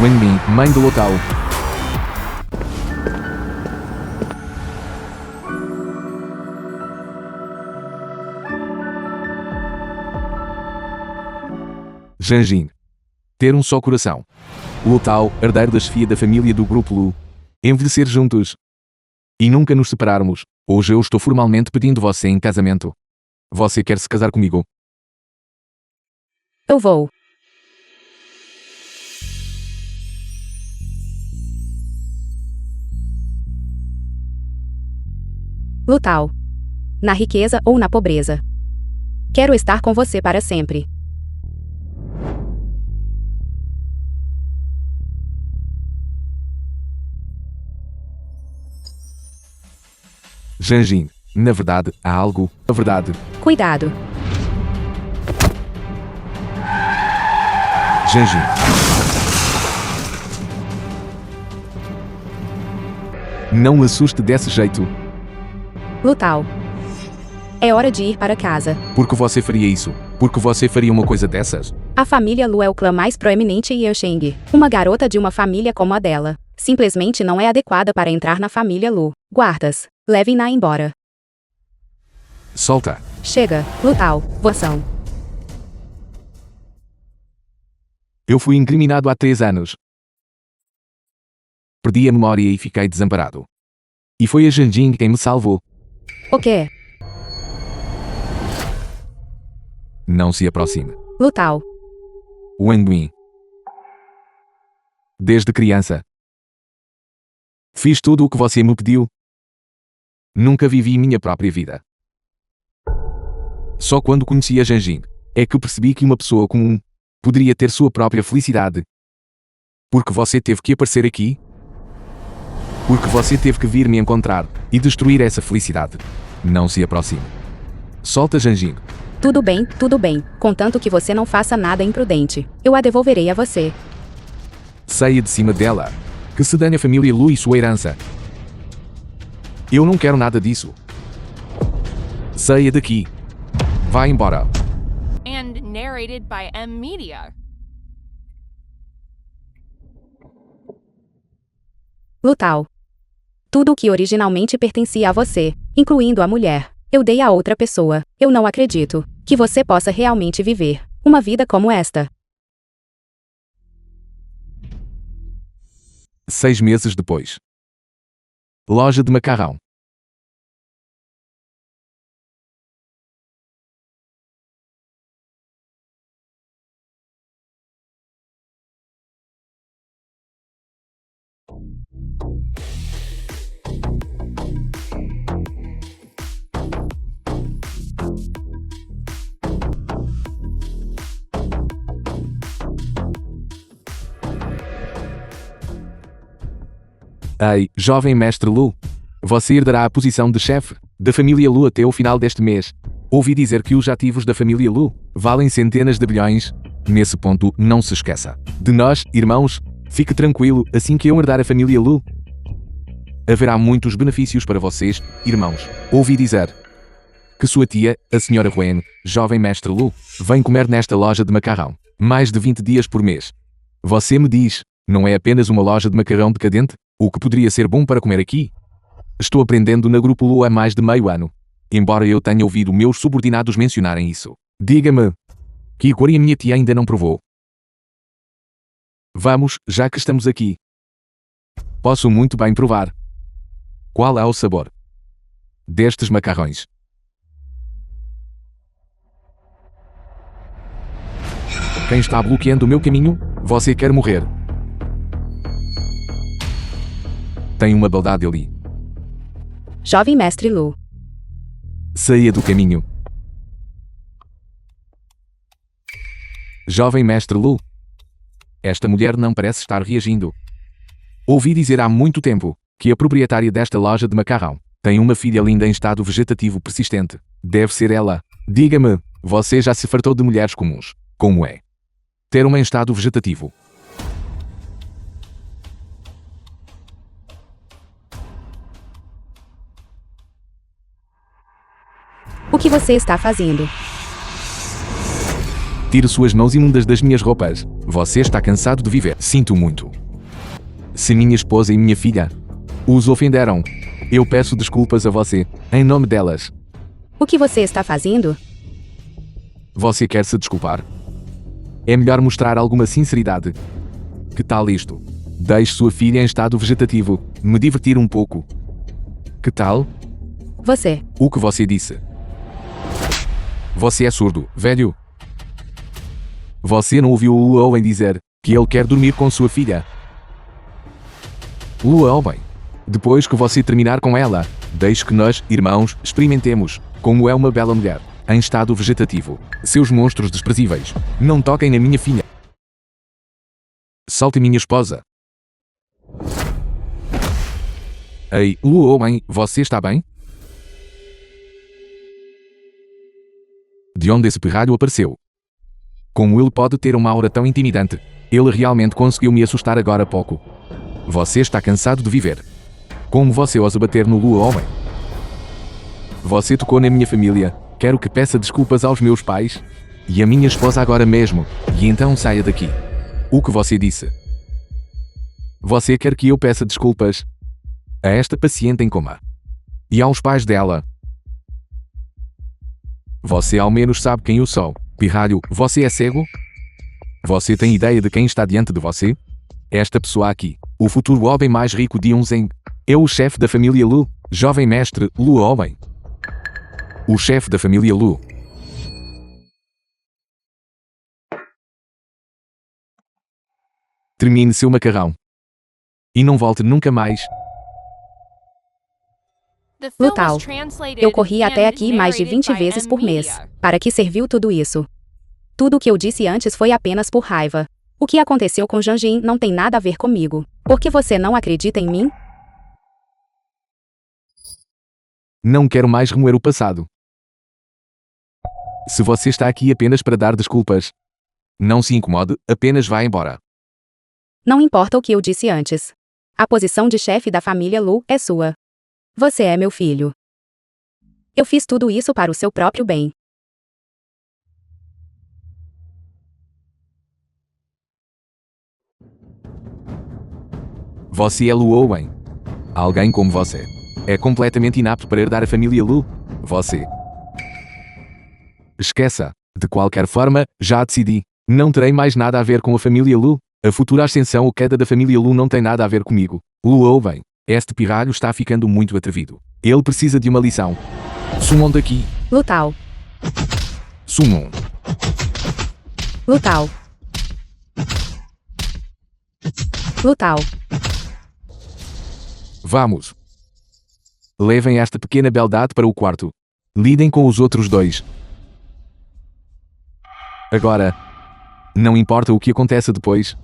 Wenmin, mãe do local. Janjin. Ter um só coração. Lu Tao, herdeiro da chefia da família do grupo Lu. Envelhecer juntos. E nunca nos separarmos. Hoje eu estou formalmente pedindo você em casamento. Você quer se casar comigo? Eu vou. Lu Tao. Na riqueza ou na pobreza. Quero estar com você para sempre. Janjin. Na verdade, há algo. A verdade. Cuidado. Janjin. Não assuste desse jeito. Lu Tao. É hora de ir para casa. Por que você faria isso? Por que você faria uma coisa dessas? A família Lu é o clã mais proeminente em Yesheng. Uma garota de uma família como a dela simplesmente não é adequada para entrar na família Lu. Guardas, levem-na embora. Solta. Chega, Lu Tao, voação. Eu fui incriminado há 3 anos. Perdi a memória e fiquei desamparado. E foi a Janjin quem me salvou. O quê? Não se aproxime. Lu Tao. Wenmin. Desde criança. Fiz tudo o que você me pediu. Nunca vivi minha própria vida. Só quando conheci a Janjin é que percebi que uma pessoa comum poderia ter sua própria felicidade. Porque você teve que aparecer aqui? Porque você teve que vir me encontrar e destruir essa felicidade. Não se aproxime. Solta Janjin. Tudo bem, contanto que você não faça nada imprudente. Eu a devolverei a você. Saia de cima dela. Que se dane a família Lu e sua herança. Eu não quero nada disso. Saia daqui. Vá embora. And narrated by M Media. Lu Tao. Tudo o que originalmente pertencia a você, incluindo a mulher, eu dei a outra pessoa. Eu não acredito que você possa realmente viver uma vida como esta. 6 meses depois. Loja de macarrão. Ei, jovem mestre Lu. Você herdará a posição de chefe da família Lu até o final deste mês. Ouvi dizer que os ativos da família Lu valem centenas de bilhões. Nesse ponto, não se esqueça de nós, irmãos. Fique tranquilo, assim que eu herdar a família Lu, haverá muitos benefícios para vocês, irmãos. Ouvi dizer que sua tia, a senhora Wen, jovem mestre Lu, vem comer nesta loja de macarrão mais de 20 dias por mês. Você me diz, não é apenas uma loja de macarrão decadente? O que poderia ser bom para comer aqui? Estou aprendendo na Grupo Lu há mais de meio ano. Embora eu tenha ouvido meus subordinados mencionarem isso. Diga-me, que igual a minha tia ainda não provou. Vamos, já que estamos aqui. Posso muito bem provar. Qual é o sabor destes macarrões? Quem está bloqueando o meu caminho? Você quer morrer? Tem uma beldade ali. Jovem mestre Lu. Saia do caminho. Jovem mestre Lu. Esta mulher não parece estar reagindo. Ouvi dizer há muito tempo que a proprietária desta loja de macarrão tem uma filha linda em estado vegetativo persistente. Deve ser ela. Diga-me, você já se fartou de mulheres comuns? Como é ter uma em estado vegetativo? O que você está fazendo? Tire suas mãos imundas das minhas roupas. Você está cansado de viver. Sinto muito. Se minha esposa e minha filha os ofenderam, eu peço desculpas a você, em nome delas. O que você está fazendo? Você quer se desculpar? É melhor mostrar alguma sinceridade. Que tal isto? Deixe sua filha em estado vegetativo, me divertir um pouco. Que tal? Você. O que você disse? Você é surdo, velho. Você não ouviu o Owen dizer que ele quer dormir com sua filha? Owen, depois que você terminar com ela, deixe que nós, irmãos, experimentemos como é uma bela mulher, em estado vegetativo. Seus monstros desprezíveis, não toquem na minha filha. Solte minha esposa. Ei, Owen, você está bem? De onde esse pirralho apareceu? Como ele pode ter uma aura tão intimidante? Ele realmente conseguiu me assustar agora há pouco. Você está cansado de viver. Como você ousa bater no Owen? Você tocou na minha família. Quero que peça desculpas aos meus pais e a minha esposa agora mesmo, e então saia daqui. O que você disse? Você quer que eu peça desculpas a esta paciente em coma e aos pais dela? Você ao menos sabe quem eu sou. Pirralho, você é cego? Você tem ideia de quem está diante de você? Esta pessoa aqui, o futuro homem mais rico de Unzeng, é o chefe da família Lu, jovem mestre Lu Owen. O chefe da família Lu. Termine seu macarrão. E não volte nunca mais. The film Lutal. was translated Eu corri até and aqui mais de narrated 20 by vezes por mês. M-Media. Para que serviu tudo isso? Tudo o que eu disse antes foi apenas por raiva. O que aconteceu com Janjin não tem nada a ver comigo. Por que você não acredita em mim? Não quero mais remoer o passado. Se você está aqui apenas para dar desculpas, não se incomode, apenas vá embora. Não importa o que eu disse antes. A posição de chefe da família Lu é sua. Você é meu filho. Eu fiz tudo isso para o seu próprio bem. Você é Lu Owen. Alguém como você é completamente inapto para herdar a família Lu. Você. Esqueça. De qualquer forma, já decidi. Não terei mais nada a ver com a família Lu. A futura ascensão ou queda da família Lu não tem nada a ver comigo. Lu Owen. Este pirralho está ficando muito atrevido. Ele precisa de uma lição. Sumam daqui. Lutal. Sumam. Lutal. Lutal. Vamos. Levem esta pequena beldade para o quarto. Lidem com os outros dois. Agora, não importa o que aconteça depois,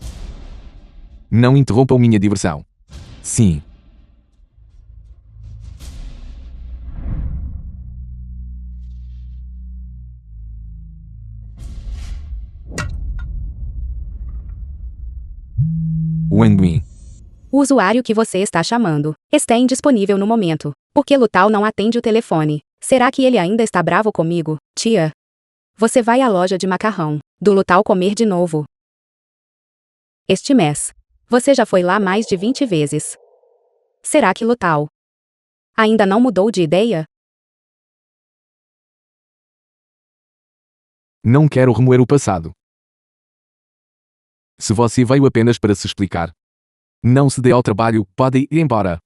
não interrompam minha diversão. Sim. Wangmin. O usuário que você está chamando está indisponível no momento. Por que Lutal não atende o telefone? Será que ele ainda está bravo comigo, tia? Você vai à loja de macarrão do Lutal comer de novo este mês. Você já foi lá mais de 20 vezes. Será que Lutal ainda não mudou de ideia? Não quero remoer o passado. Se você veio apenas para se explicar, não se dê ao trabalho, pode ir embora.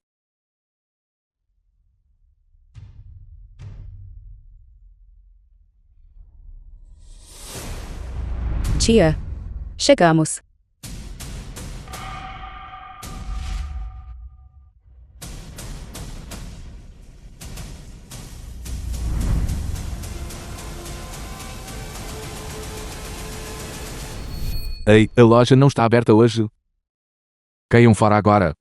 Tia. Chegamos. Ei, a loja não está aberta hoje. Caiam fora agora.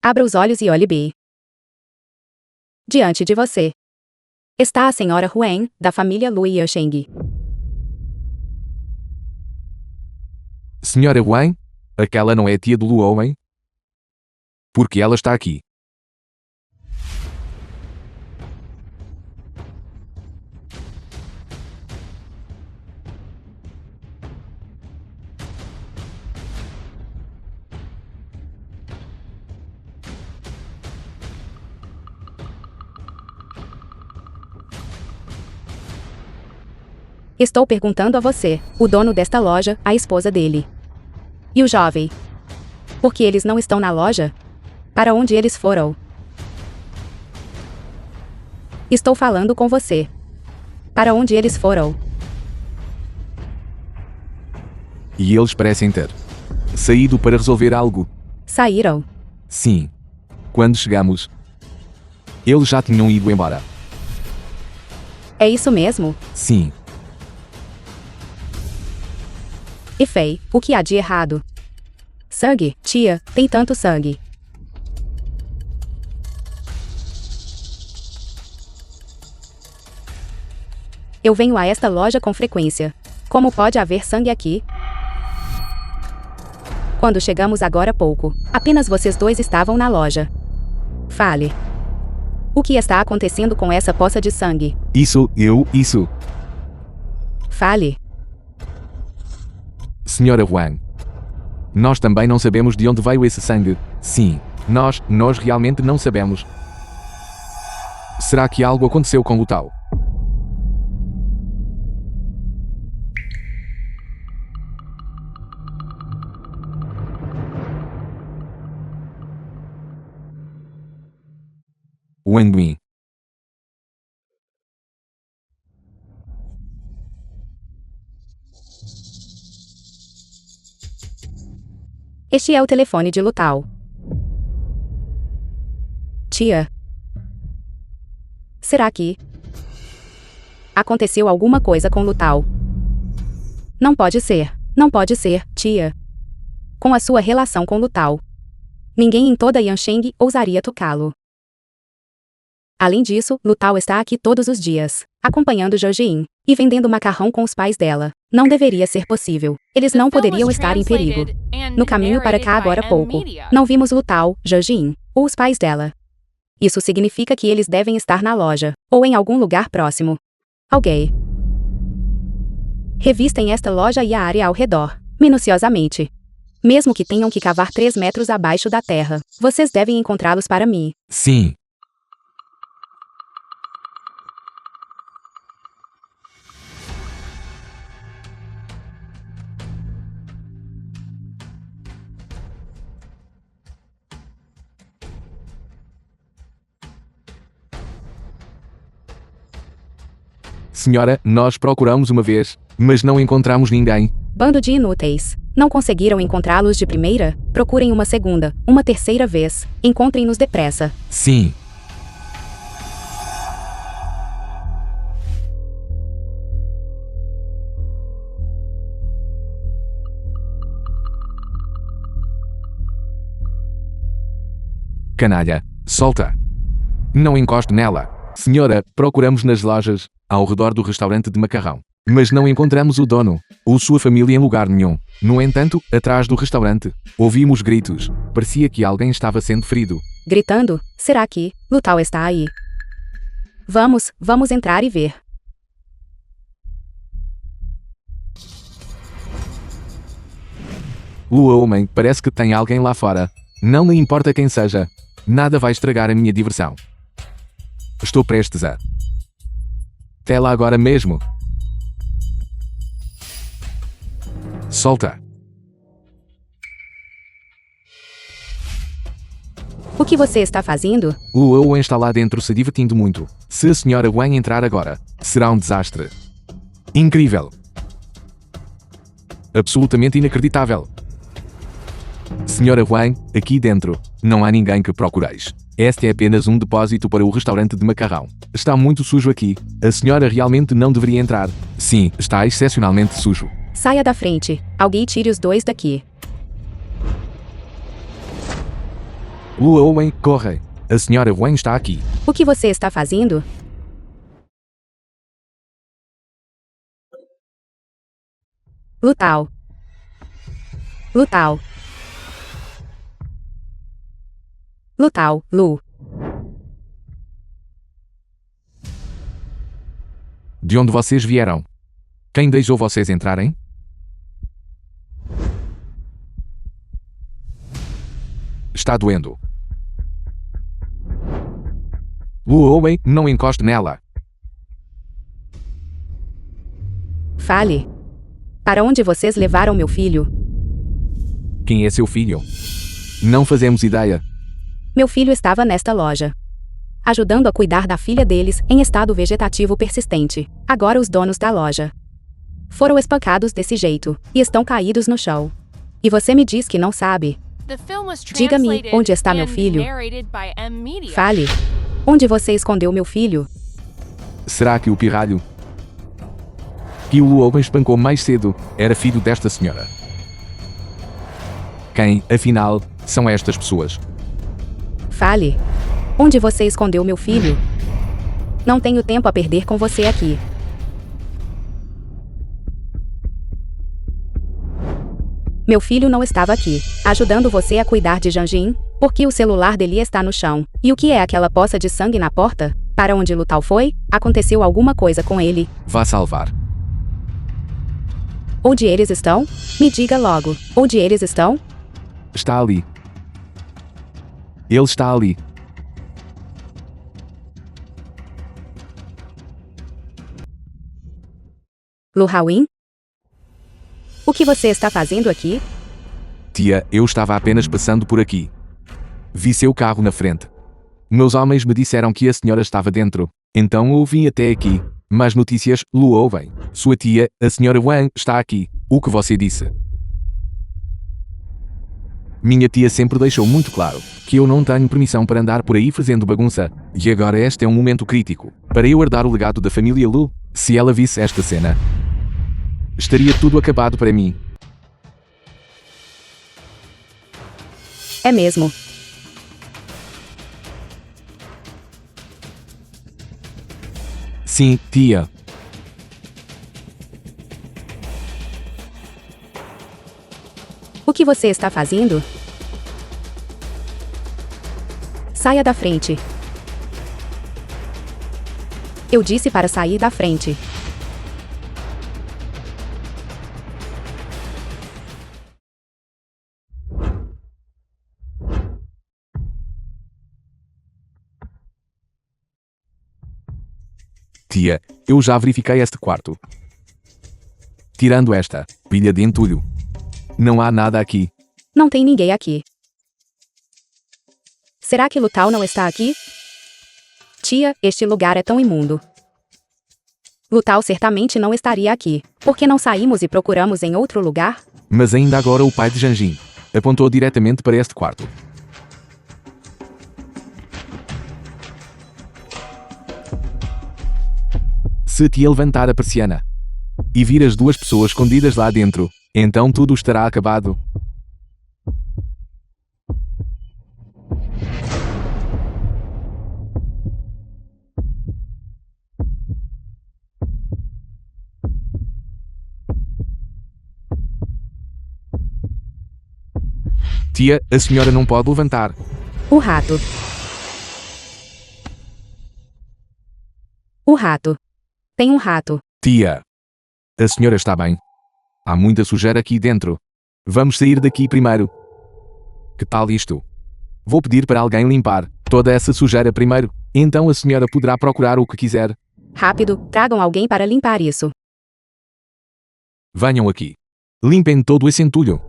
Abra os olhos e olhe bem. Diante de você está a senhora Huang, da família Lu Yasheng. Senhora Wang? Aquela não é a tia do Lu Owen? Por que ela está aqui? Estou perguntando a você, o dono desta loja, a esposa dele. E o jovem? Por que eles não estão na loja? Para onde eles foram? Estou falando com você. Para onde eles foram? E eles parecem ter saído para resolver algo. Saíram. Sim. Quando chegamos, eles já tinham ido embora. É isso mesmo? Sim. E Faye, o que há de errado? Sangue, tia, tem tanto sangue. Eu venho a esta loja com frequência. Como pode haver sangue aqui? Quando chegamos agora há pouco, apenas vocês dois estavam na loja. Fale. O que está acontecendo com essa poça de sangue? Isso. Fale. Senhora Wang. Nós também não sabemos de onde veio esse sangue. Sim. Nós realmente não sabemos. Será que algo aconteceu com Lutao? Wang Min. Este é o telefone de Lutao. Tia. Será que aconteceu alguma coisa com Lutao? Não pode ser. Não pode ser, tia. Com a sua relação com Lutao, ninguém em toda Yansheng ousaria tocá-lo. Além disso, Lutao está aqui todos os dias, acompanhando Georgine e vendendo macarrão com os pais dela. Não deveria ser possível. Eles não poderiam estar em perigo. No caminho para cá agora há pouco, não vimos Lutao, Georgine, ou os pais dela. Isso significa que eles devem estar na loja, ou em algum lugar próximo. Alguém. Revistem esta loja e a área ao redor, minuciosamente. Mesmo que tenham que cavar 3 metros abaixo da terra, vocês devem encontrá-los para mim. Sim. Senhora, nós procuramos uma vez, mas não encontramos ninguém. Bando de inúteis. Não conseguiram encontrá-los de primeira? Procurem uma segunda, uma terceira vez. Encontrem-nos depressa. Sim. Canalha, solta. Não encoste nela. Senhora, procuramos nas lojas, ao redor do restaurante de macarrão. Mas não encontramos o dono, ou sua família em lugar nenhum. No entanto, atrás do restaurante, ouvimos gritos. Parecia que alguém estava sendo ferido. Gritando? Será que Lutao está aí? Vamos entrar e ver. Lua homem, parece que tem alguém lá fora. Não me importa quem seja. Nada vai estragar a minha diversão. Estou prestes a... Até lá agora mesmo. Solta. O que você está fazendo? O Owen está lá dentro se divertindo muito. Se a senhora Wang entrar agora, será um desastre. Incrível. Absolutamente inacreditável. Senhora Wang, aqui dentro, não há ninguém que procureis. Este é apenas um depósito para o restaurante de macarrão. Está muito sujo aqui. A senhora realmente não deveria entrar. Sim, está excepcionalmente sujo. Saia da frente. Alguém tire os dois daqui. Lua Owen, corre. A senhora Wang está aqui. O que você está fazendo? Lutao. Lutao. Lutao, Lu. De onde vocês vieram? Quem deixou vocês entrarem? Está doendo. Lu Owen, não encoste nela. Fale. Para onde vocês levaram meu filho? Quem é seu filho? Não fazemos ideia. Meu filho estava nesta loja, ajudando a cuidar da filha deles em estado vegetativo persistente. Agora os donos da loja foram espancados desse jeito e estão caídos no chão. E você me diz que não sabe? The film was Diga-me, translated onde está meu and filho? narrated by M Media. Fale. Onde você escondeu meu filho? Será que o pirralho que o Luoban espancou mais cedo era filho desta senhora? Quem, afinal, são estas pessoas? Fale. Onde você escondeu meu filho? Não tenho tempo a perder com você aqui. Meu filho não estava aqui, ajudando você a cuidar de Janjin, porque o celular dele está no chão. E o que é aquela poça de sangue na porta? Para onde Lutal foi? Aconteceu alguma coisa com ele? Vá salvar. Onde eles estão? Me diga logo. Onde eles estão? Está ali. Ele está ali. Lu Hawin? O que você está fazendo aqui? Tia, eu estava apenas passando por aqui. Vi seu carro na frente. Meus homens me disseram que a senhora estava dentro. Então eu vim até aqui. Mais notícias, Luoban. Sua tia, a senhora Wang, está aqui. O que você disse? Minha tia sempre deixou muito claro que eu não tenho permissão para andar por aí fazendo bagunça. E agora este é um momento crítico para eu herdar o legado da família Lu. Se ela visse esta cena, estaria tudo acabado para mim. É mesmo. Sim, tia. O que você está fazendo? Saia da frente. Eu disse para sair da frente. Tia, eu já verifiquei este quarto. Tirando esta pilha de entulho, não há nada aqui. Não tem ninguém aqui. Será que Lutal não está aqui? Tia, este lugar é tão imundo. Lutal certamente não estaria aqui. Por que não saímos e procuramos em outro lugar? Mas ainda agora o pai de Janjin apontou diretamente para este quarto. Se a tia levantar a persiana e vir as duas pessoas escondidas lá dentro, então tudo estará acabado. Tia, a senhora não pode levantar. O rato. O rato. Tem um rato. Tia, a senhora está bem? Há muita sujeira aqui dentro. Vamos sair daqui primeiro. Que tal isto? Vou pedir para alguém limpar toda essa sujeira primeiro. Então a senhora poderá procurar o que quiser. Rápido, tragam alguém para limpar isso. Venham aqui. Limpem todo esse entulho.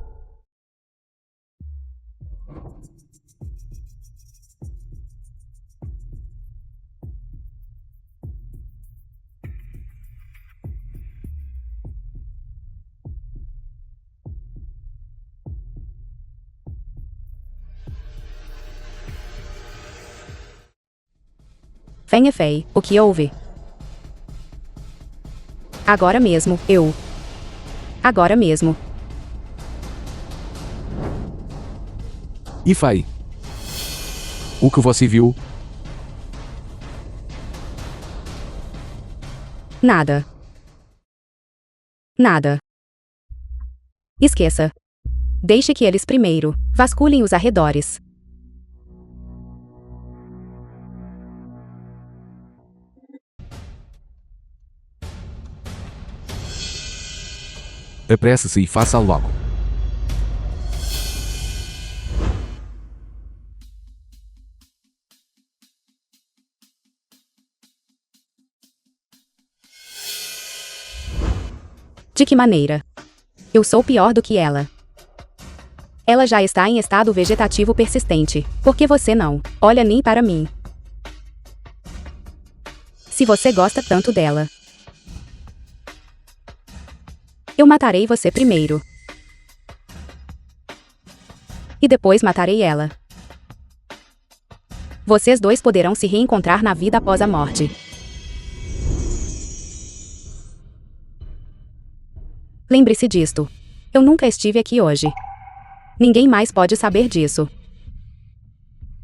Fenha Fei, o que houve? Agora mesmo, eu. Agora mesmo. E Fei? O que você viu? Nada. Nada. Esqueça. Deixe que eles primeiro vasculhem os arredores. Apresse-se e faça logo. De que maneira? Eu sou pior do que ela. Ela já está em estado vegetativo persistente. Por que você não olha nem para mim? Se você gosta tanto dela, eu matarei você primeiro. E depois matarei ela. Vocês dois poderão se reencontrar na vida após a morte. Lembre-se disto. Eu nunca estive aqui hoje. Ninguém mais pode saber disso.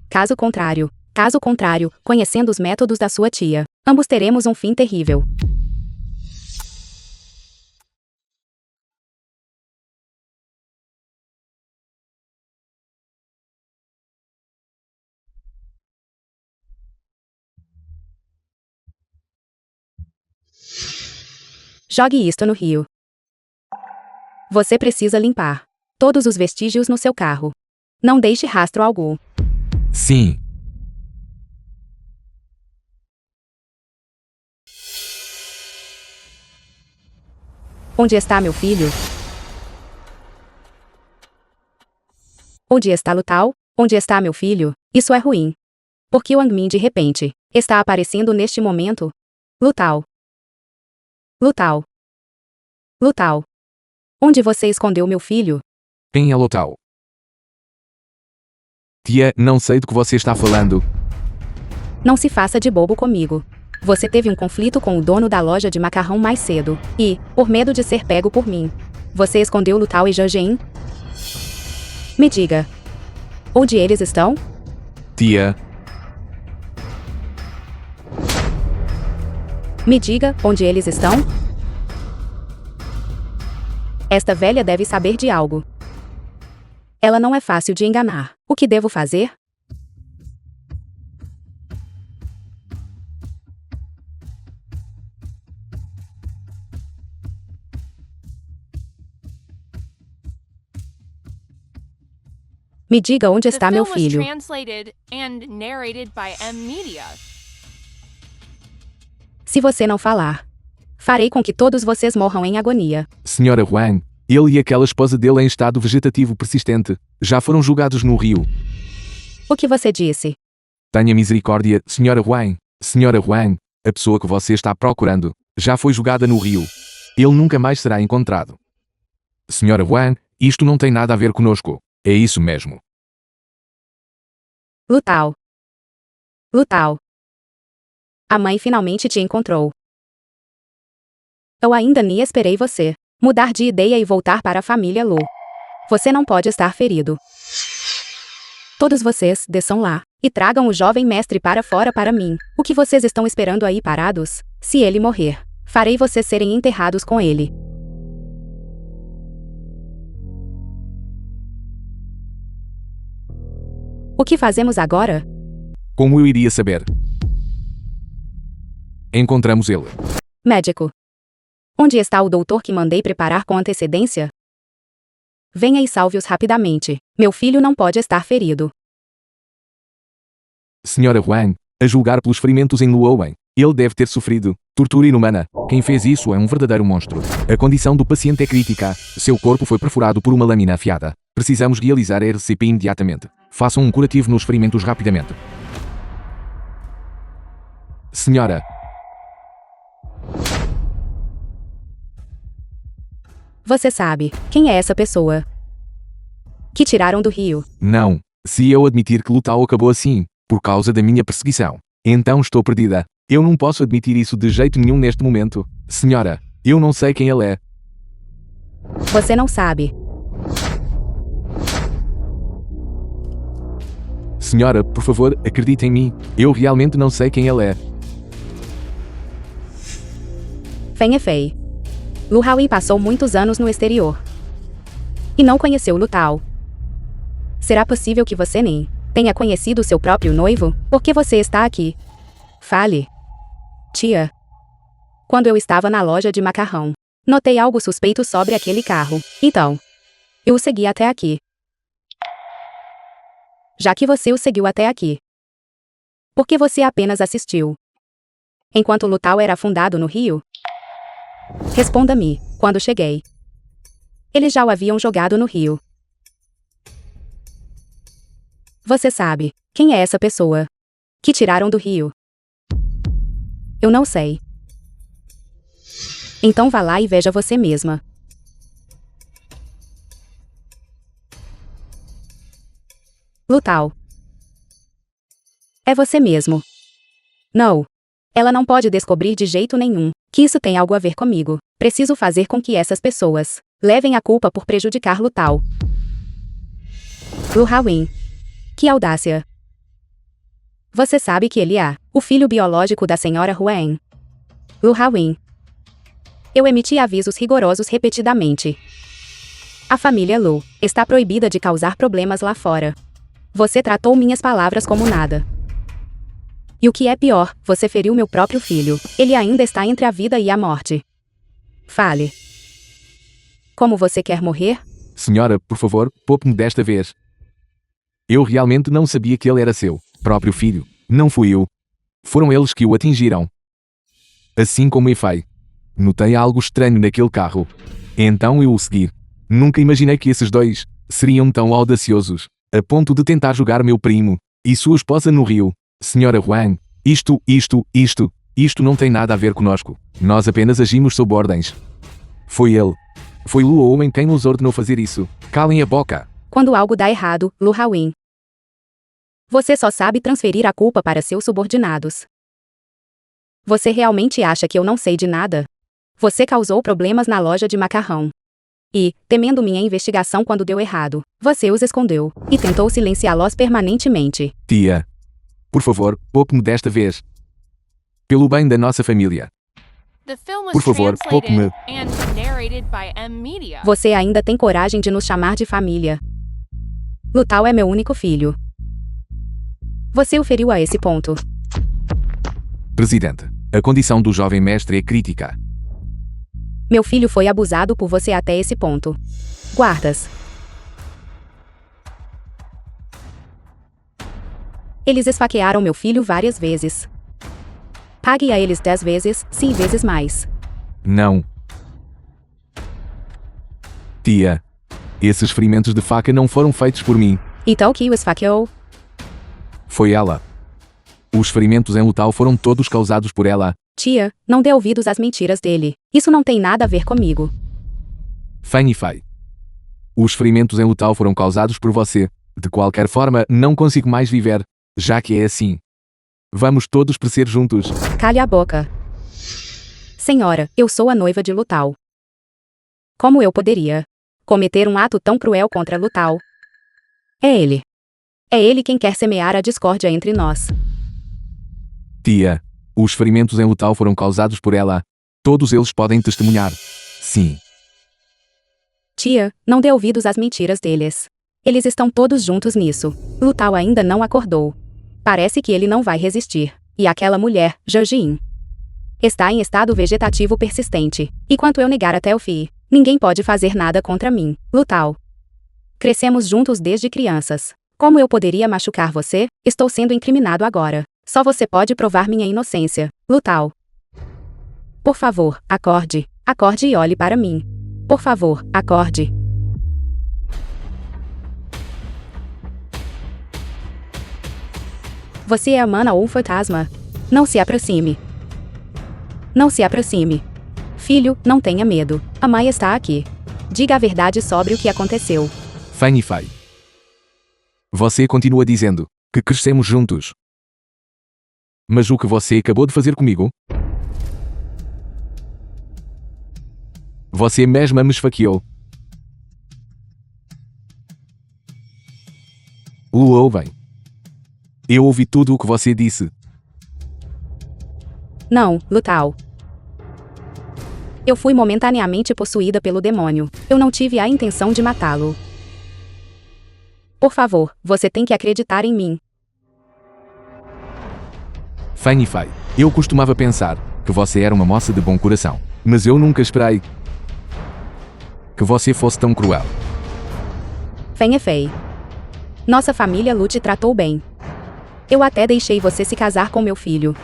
Caso contrário, conhecendo os métodos da sua tia, ambos teremos um fim terrível. Jogue isto no rio. Você precisa limpar todos os vestígios no seu carro. Não deixe rastro algum. Sim. Onde está meu filho? Onde está Lutal? Onde está meu filho? Isso é ruim. Porque o Angmin de repente está aparecendo neste momento? Lutal. Lutal. Lutal. Onde você escondeu meu filho? Quem é Lutal? Tia, não sei do que você está falando. Não se faça de bobo comigo. Você teve um conflito com o dono da loja de macarrão mais cedo, e, por medo de ser pego por mim, você escondeu Lutal e Janjein? Me diga. Onde eles estão? Tia, Me diga onde eles estão? Esta velha deve saber de algo. Ela não é fácil de enganar. O que devo fazer? Me diga onde The está meu film was filho. translated and narrated by M Media. Se você não falar, farei com que todos vocês morram em agonia. Senhora Huang, ele e aquela esposa dele em estado vegetativo persistente já foram julgados no rio. O que você disse? Tenha misericórdia, Senhora Huang. Senhora Huang, a pessoa que você está procurando, já foi julgada no rio. Ele nunca mais será encontrado. Senhora Huang, isto não tem nada a ver conosco. É isso mesmo. Lutal. Lutal. A mãe finalmente te encontrou. Eu ainda nem esperei você mudar de ideia e voltar para a família Lu. Você não pode estar ferido. Todos vocês desçam lá e tragam o jovem mestre para fora para mim. O que vocês estão esperando aí parados? Se ele morrer, farei vocês serem enterrados com ele. O que fazemos agora? Como eu iria saber? Encontramos ele. Médico. Onde está o doutor que mandei preparar com antecedência? Venha e salve-os rapidamente. Meu filho não pode estar ferido. Senhora Huang, a julgar pelos ferimentos em Luowen, ele deve ter sofrido tortura inumana. Quem fez isso é um verdadeiro monstro. A condição do paciente é crítica. Seu corpo foi perfurado por uma lâmina afiada. Precisamos realizar a RCP imediatamente. Façam um curativo nos ferimentos rapidamente. Senhora. Você sabe quem é essa pessoa que tiraram do rio? Não. Se eu admitir que Lutal acabou assim, por causa da minha perseguição, então estou perdida. Eu não posso admitir isso de jeito nenhum neste momento. Senhora, eu não sei quem ele é. Você não sabe. Senhora, por favor, acredite em mim. Eu realmente não sei quem ele é. Feng Efei. Lu Haoyi passou muitos anos no exterior e não conheceu Lutal. Será possível que você nem tenha conhecido seu próprio noivo? Por que você está aqui? Fale. Tia. Quando eu estava na loja de macarrão, notei algo suspeito sobre aquele carro. Então, eu o segui até aqui. Já que você o seguiu até aqui, por que você apenas assistiu? Enquanto Lutal era afundado no rio? Responda-me, quando cheguei. Eles já o haviam jogado no rio. Você sabe, quem é essa pessoa? Que tiraram do rio? Eu não sei. Então vá lá e veja você mesma. Lutal. É você mesmo. Não. Ela não pode descobrir de jeito nenhum que isso tem algo a ver comigo. Preciso fazer com que essas pessoas levem a culpa por prejudicar Lutal. Lu Hawin. Que audácia. Você sabe que ele é o filho biológico da senhora Huen. Lu Hawin. Eu emiti avisos rigorosos repetidamente. A família Lu está proibida de causar problemas lá fora. Você tratou minhas palavras como nada. E o que é pior, você feriu meu próprio filho. Ele ainda está entre a vida e a morte. Fale. Como você quer morrer? Senhora, por favor, poupe-me desta vez. Eu realmente não sabia que ele era seu próprio filho. Não fui eu. Foram eles que o atingiram. Assim como Efei. Notei algo estranho naquele carro. Então eu o segui. Nunca imaginei que esses dois seriam tão audaciosos, a ponto de tentar jogar meu primo e sua esposa no rio. Senhora Huang, isto não tem nada a ver conosco. Nós apenas agimos sob ordens. Foi ele. Foi Lu Owen quem nos ordenou fazer isso. Calem a boca. Quando algo dá errado, Lu Hawin. Você só sabe transferir a culpa para seus subordinados. Você realmente acha que eu não sei de nada? Você causou problemas na loja de macarrão. E, temendo minha investigação quando deu errado, você os escondeu e tentou silenciá-los permanentemente. Tia. Por favor, poupe-me desta vez. Pelo bem da nossa família. The film was Por favor, poupe-me. translated and narrated by M Media. Você ainda tem coragem de nos chamar de família. Lutal é meu único filho. Você o feriu a esse ponto. Presidente, a condição do jovem mestre é crítica. Meu filho foi abusado por você até esse ponto. Guardas. Eles esfaquearam meu filho várias vezes. Pague a eles 10 vezes, 100 vezes mais. Não. Tia. Esses ferimentos de faca não foram feitos por mim. Então que o esfaqueou? Foi ela. Os ferimentos em Lutal foram todos causados por ela. Tia, não dê ouvidos às mentiras dele. Isso não tem nada a ver comigo. Fanny Fay. Os ferimentos em Lutal foram causados por você. De qualquer forma, não consigo mais viver, já que é assim. Vamos todos crescer juntos. Calhe a boca. Senhora, eu sou a noiva de Lutal. Como eu poderia cometer um ato tão cruel contra Lutal? É ele. É ele quem quer semear a discórdia entre nós. Tia, os ferimentos em Lutal foram causados por ela. Todos eles podem testemunhar. Sim. Tia, não dê ouvidos às mentiras deles. Eles estão todos juntos nisso. Lutal ainda não acordou. Parece que ele não vai resistir. E aquela mulher, Georgine, está em estado vegetativo persistente. E quanto eu negar até o fim, ninguém pode fazer nada contra mim. Lutal. Crescemos juntos desde crianças. Como eu poderia machucar você? Estou sendo incriminado agora. Só você pode provar minha inocência. Lutal. Por favor, acorde. Acorde e olhe para mim. Por favor, acorde. Você é a mana ou um fantasma? Não se aproxime. Não se aproxime. Filho, não tenha medo. A mãe está aqui. Diga a verdade sobre o que aconteceu. Fanny Fay. Você continua dizendo que crescemos juntos. Mas o que você acabou de fazer comigo? Você mesma me esfaqueou. Lu Owen. Eu ouvi tudo o que você disse. Não, Lutal. Eu fui momentaneamente possuída pelo demônio. Eu não tive a intenção de matá-lo. Por favor, você tem que acreditar em mim. Fanny Fay, eu costumava pensar que você era uma moça de bom coração, mas eu nunca esperei que você fosse tão cruel. Fanny Fay. Nossa família Lu te tratou bem. Eu até deixei você se casar com meu filho.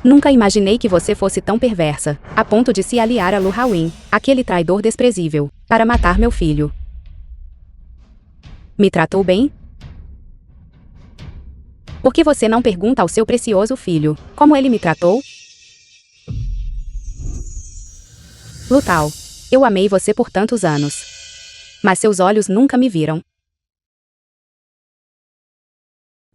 Nunca imaginei que você fosse tão perversa, a ponto de se aliar a Lu Hawin, aquele traidor desprezível, para matar meu filho. Me tratou bem? Por que você não pergunta ao seu precioso filho como ele me tratou? Lu Tao, eu amei você por tantos anos. Mas seus olhos nunca me viram.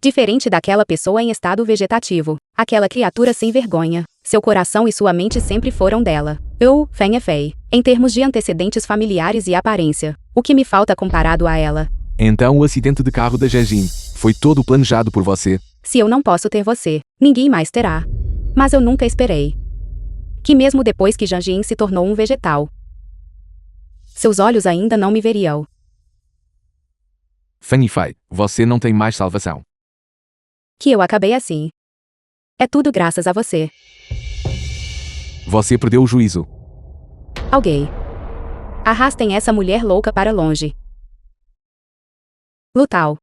Diferente daquela pessoa em estado vegetativo, aquela criatura sem vergonha, seu coração e sua mente sempre foram dela. Eu, Feng Fei, em termos de antecedentes familiares e aparência, o que me falta comparado a ela? Então o acidente de carro da Janjin foi todo planejado por você. Se eu não posso ter você, ninguém mais terá. Mas eu nunca esperei que mesmo depois que Janjin se tornou um vegetal, seus olhos ainda não me veriam. Fanny Fei, você não tem mais salvação. Que eu acabei assim. É tudo graças a você. Você perdeu o juízo. Alguém. Arrastem essa mulher louca para longe. Lu Tao.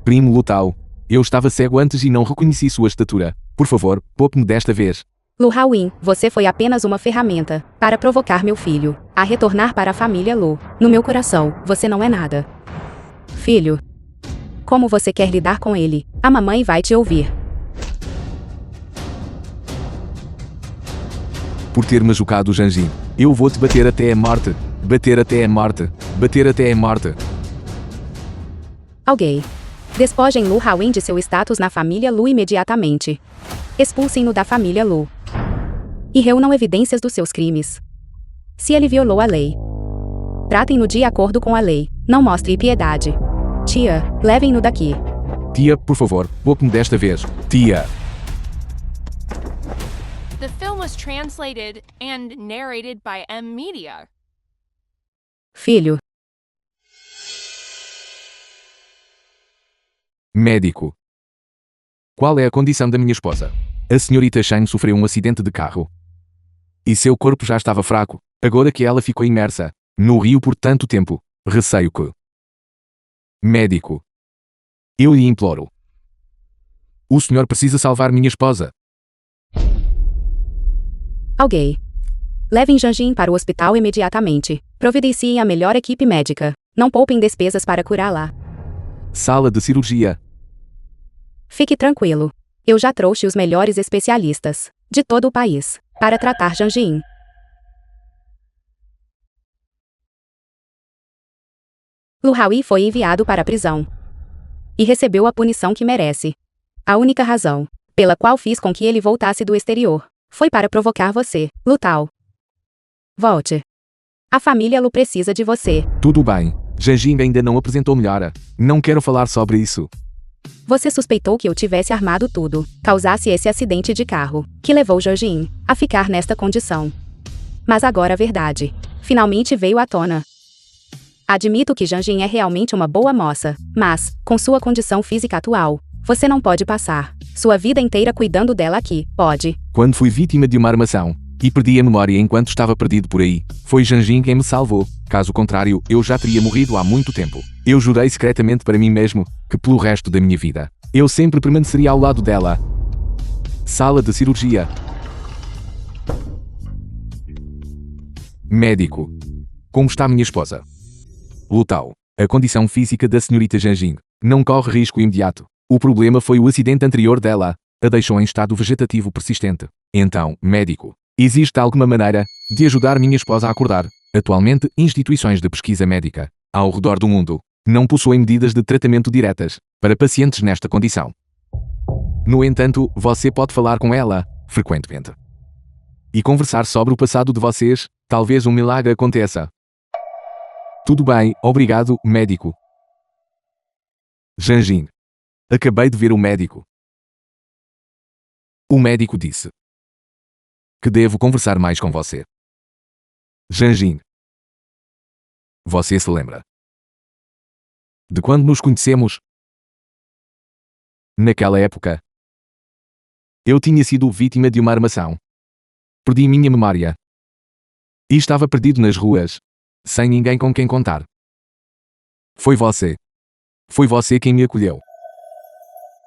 Primo Lu Tao, eu estava cego antes e não reconheci sua estatura. Por favor, poupe-me desta vez. Lu Hawin, você foi apenas uma ferramenta para provocar meu filho a retornar para a família Lu. No meu coração, você não é nada. Filho. Como você quer lidar com ele? A mamãe vai te ouvir. Por ter machucado Janjin, eu vou te bater até a morte. Bater até a morte. Bater até a morte. Alguém. Despojem Lu Hawin de seu status na família Lu imediatamente. Expulsem-no da família Lu. E reúnam evidências dos seus crimes. Se ele violou a lei, tratem-no de acordo com a lei. Não mostre piedade. Tia, levem-no daqui. Tia, por favor, poupe-me desta vez. Tia. The film was translated and narrated by M Media. Filho. Médico. Qual é a condição da minha esposa? A senhorita Shane sofreu um acidente de carro. E seu corpo já estava fraco, agora que ela ficou imersa no rio por tanto tempo. Receio que... Médico. Eu lhe imploro. O senhor precisa salvar minha esposa. Alguém. Levem Janjin para o hospital imediatamente. Providenciem a melhor equipe médica. Não poupem despesas para curá-la. Sala de cirurgia. Fique tranquilo. Eu já trouxe os melhores especialistas de todo o país para tratar Janjin. Lu Hawin foi enviado para a prisão e recebeu a punição que merece. A única razão pela qual fiz com que ele voltasse do exterior foi para provocar você, Lu Tao. Volte. A família Lu precisa de você. Tudo bem. Janjin ainda não apresentou melhora. Não quero falar sobre isso. Você suspeitou que eu tivesse armado tudo, causasse esse acidente de carro, que levou Janjin a ficar nesta condição. Mas agora a verdade finalmente veio à tona. Admito que Janjin é realmente uma boa moça, mas, com sua condição física atual, você não pode passar sua vida inteira cuidando dela aqui, pode? Quando fui vítima de uma armação e perdi a memória enquanto estava perdido por aí, foi Janjin quem me salvou. Caso contrário, eu já teria morrido há muito tempo. Eu jurei secretamente para mim mesmo que pelo resto da minha vida, eu sempre permaneceria ao lado dela. Sala de cirurgia. Médico. Como está minha esposa? Lu Tao. A condição física da senhorita Janjin não corre risco imediato. O problema foi o acidente anterior dela. A deixou em estado vegetativo persistente. Então, médico, existe alguma maneira de ajudar minha esposa a acordar? Atualmente, instituições de pesquisa médica ao redor do mundo não possuem medidas de tratamento diretas para pacientes nesta condição. No entanto, você pode falar com ela frequentemente e conversar sobre o passado de vocês. Talvez um milagre aconteça. Tudo bem, obrigado, médico. Janjin. Acabei de ver o médico. O médico disse que devo conversar mais com você. Janjin. Você se lembra de quando nos conhecemos? Naquela época, eu tinha sido vítima de uma armação. Perdi minha memória. E estava perdido nas ruas, sem ninguém com quem contar. Foi você. Foi você quem me acolheu.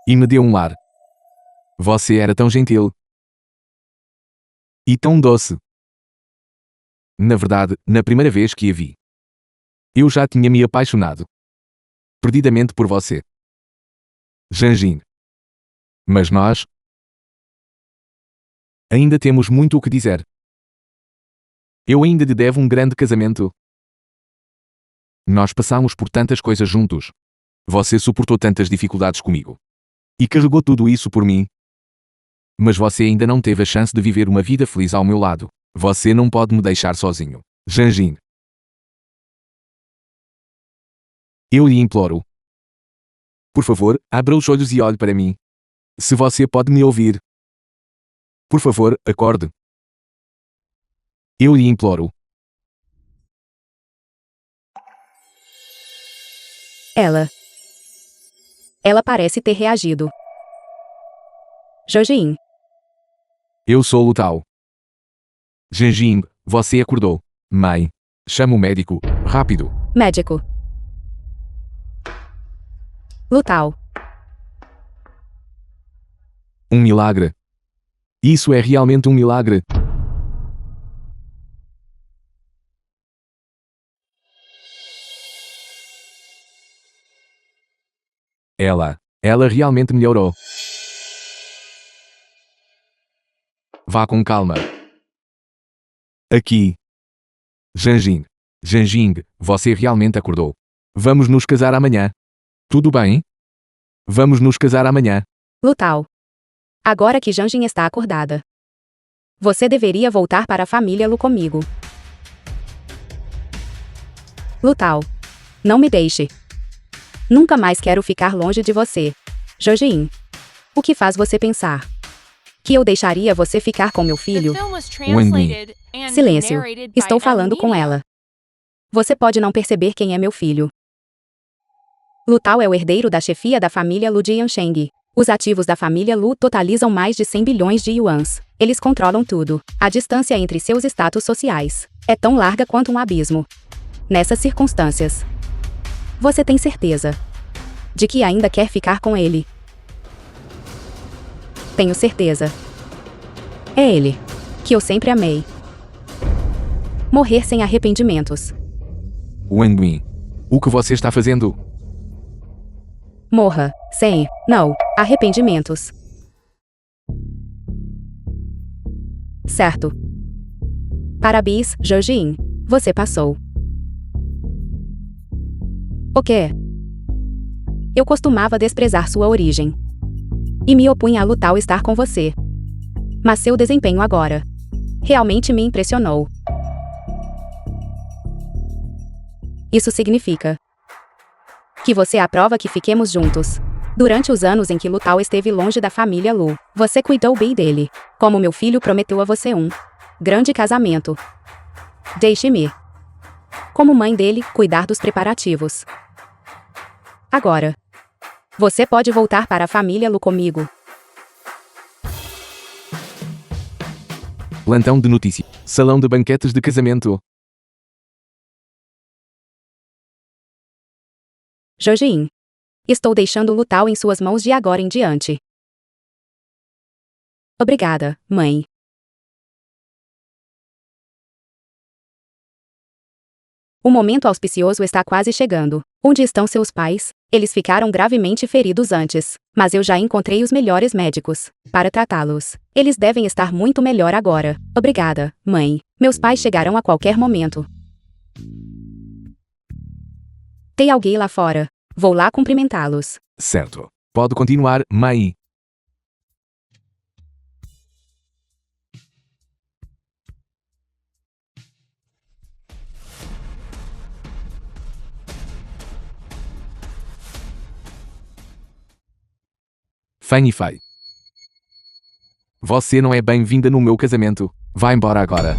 E me deu um lar. Você era tão gentil. E tão doce. Na verdade, na primeira vez que a vi, eu já tinha me apaixonado perdidamente por você. Janjin. Mas nós ainda temos muito o que dizer. Eu ainda lhe devo um grande casamento. Nós passamos por tantas coisas juntos. Você suportou tantas dificuldades comigo. E carregou tudo isso por mim. Mas você ainda não teve a chance de viver uma vida feliz ao meu lado. Você não pode me deixar sozinho. Janjin. Eu lhe imploro. Por favor, abra os olhos e olhe para mim. Se você pode me ouvir. Por favor, acorde. Eu lhe imploro. Ela parece ter reagido. Jojin. Eu sou Lutao. Janjin, você acordou. Mãe. Chama o médico. Rápido. Médico. Lutao. Um milagre. Isso é realmente um milagre. Ela realmente melhorou. Vá com calma. Aqui. Janjin. Janjing, você realmente acordou. Vamos nos casar amanhã. Tudo bem? Vamos nos casar amanhã. Lutao. Agora que Janjin está acordada, você deveria voltar para a família Lu comigo. Lutao. Não me deixe. Nunca mais quero ficar longe de você. Jojin. O que faz você pensar que eu deixaria você ficar com meu The filho? film was translated and Silêncio. narrated by Estou falando com Media. ela. Você pode não perceber quem é meu filho. Lutao é o herdeiro da chefia da família Lu de Yansheng. Os ativos da família Lu totalizam mais de 100 bilhões de yuans. Eles controlam tudo. A distância entre seus status sociais é tão larga quanto um abismo. Nessas circunstâncias, você tem certeza de que ainda quer ficar com ele? Tenho certeza. É ele que eu sempre amei. Morrer sem arrependimentos. Wang. O que você está fazendo? Morra sem, não, arrependimentos. Certo. Parabéns, Jojin. Você passou. O quê? Eu costumava desprezar sua origem. E me opunha a lutar estar com você. Mas seu desempenho agora realmente me impressionou. Isso significa que você aprova que fiquemos juntos. Durante os anos em que Lutao esteve longe da família Lu, você cuidou bem dele, como meu filho prometeu a você um grande casamento. Deixe-me, como mãe dele, cuidar dos preparativos. Agora, você pode voltar para a família Lu comigo. Plantão de notícia. Salão de banquetes de casamento. Jojin. Estou deixando Lutao em suas mãos de agora em diante. Obrigada, mãe. O momento auspicioso está quase chegando. Onde estão seus pais? Eles ficaram gravemente feridos antes, mas eu já encontrei os melhores médicos para tratá-los. Eles devem estar muito melhor agora. Obrigada, mãe. Meus pais chegarão a qualquer momento. Tem alguém lá fora. Vou lá cumprimentá-los. Certo. Pode continuar, mãe. Fanny Fei. Você não é bem-vinda no meu casamento. Vá embora agora.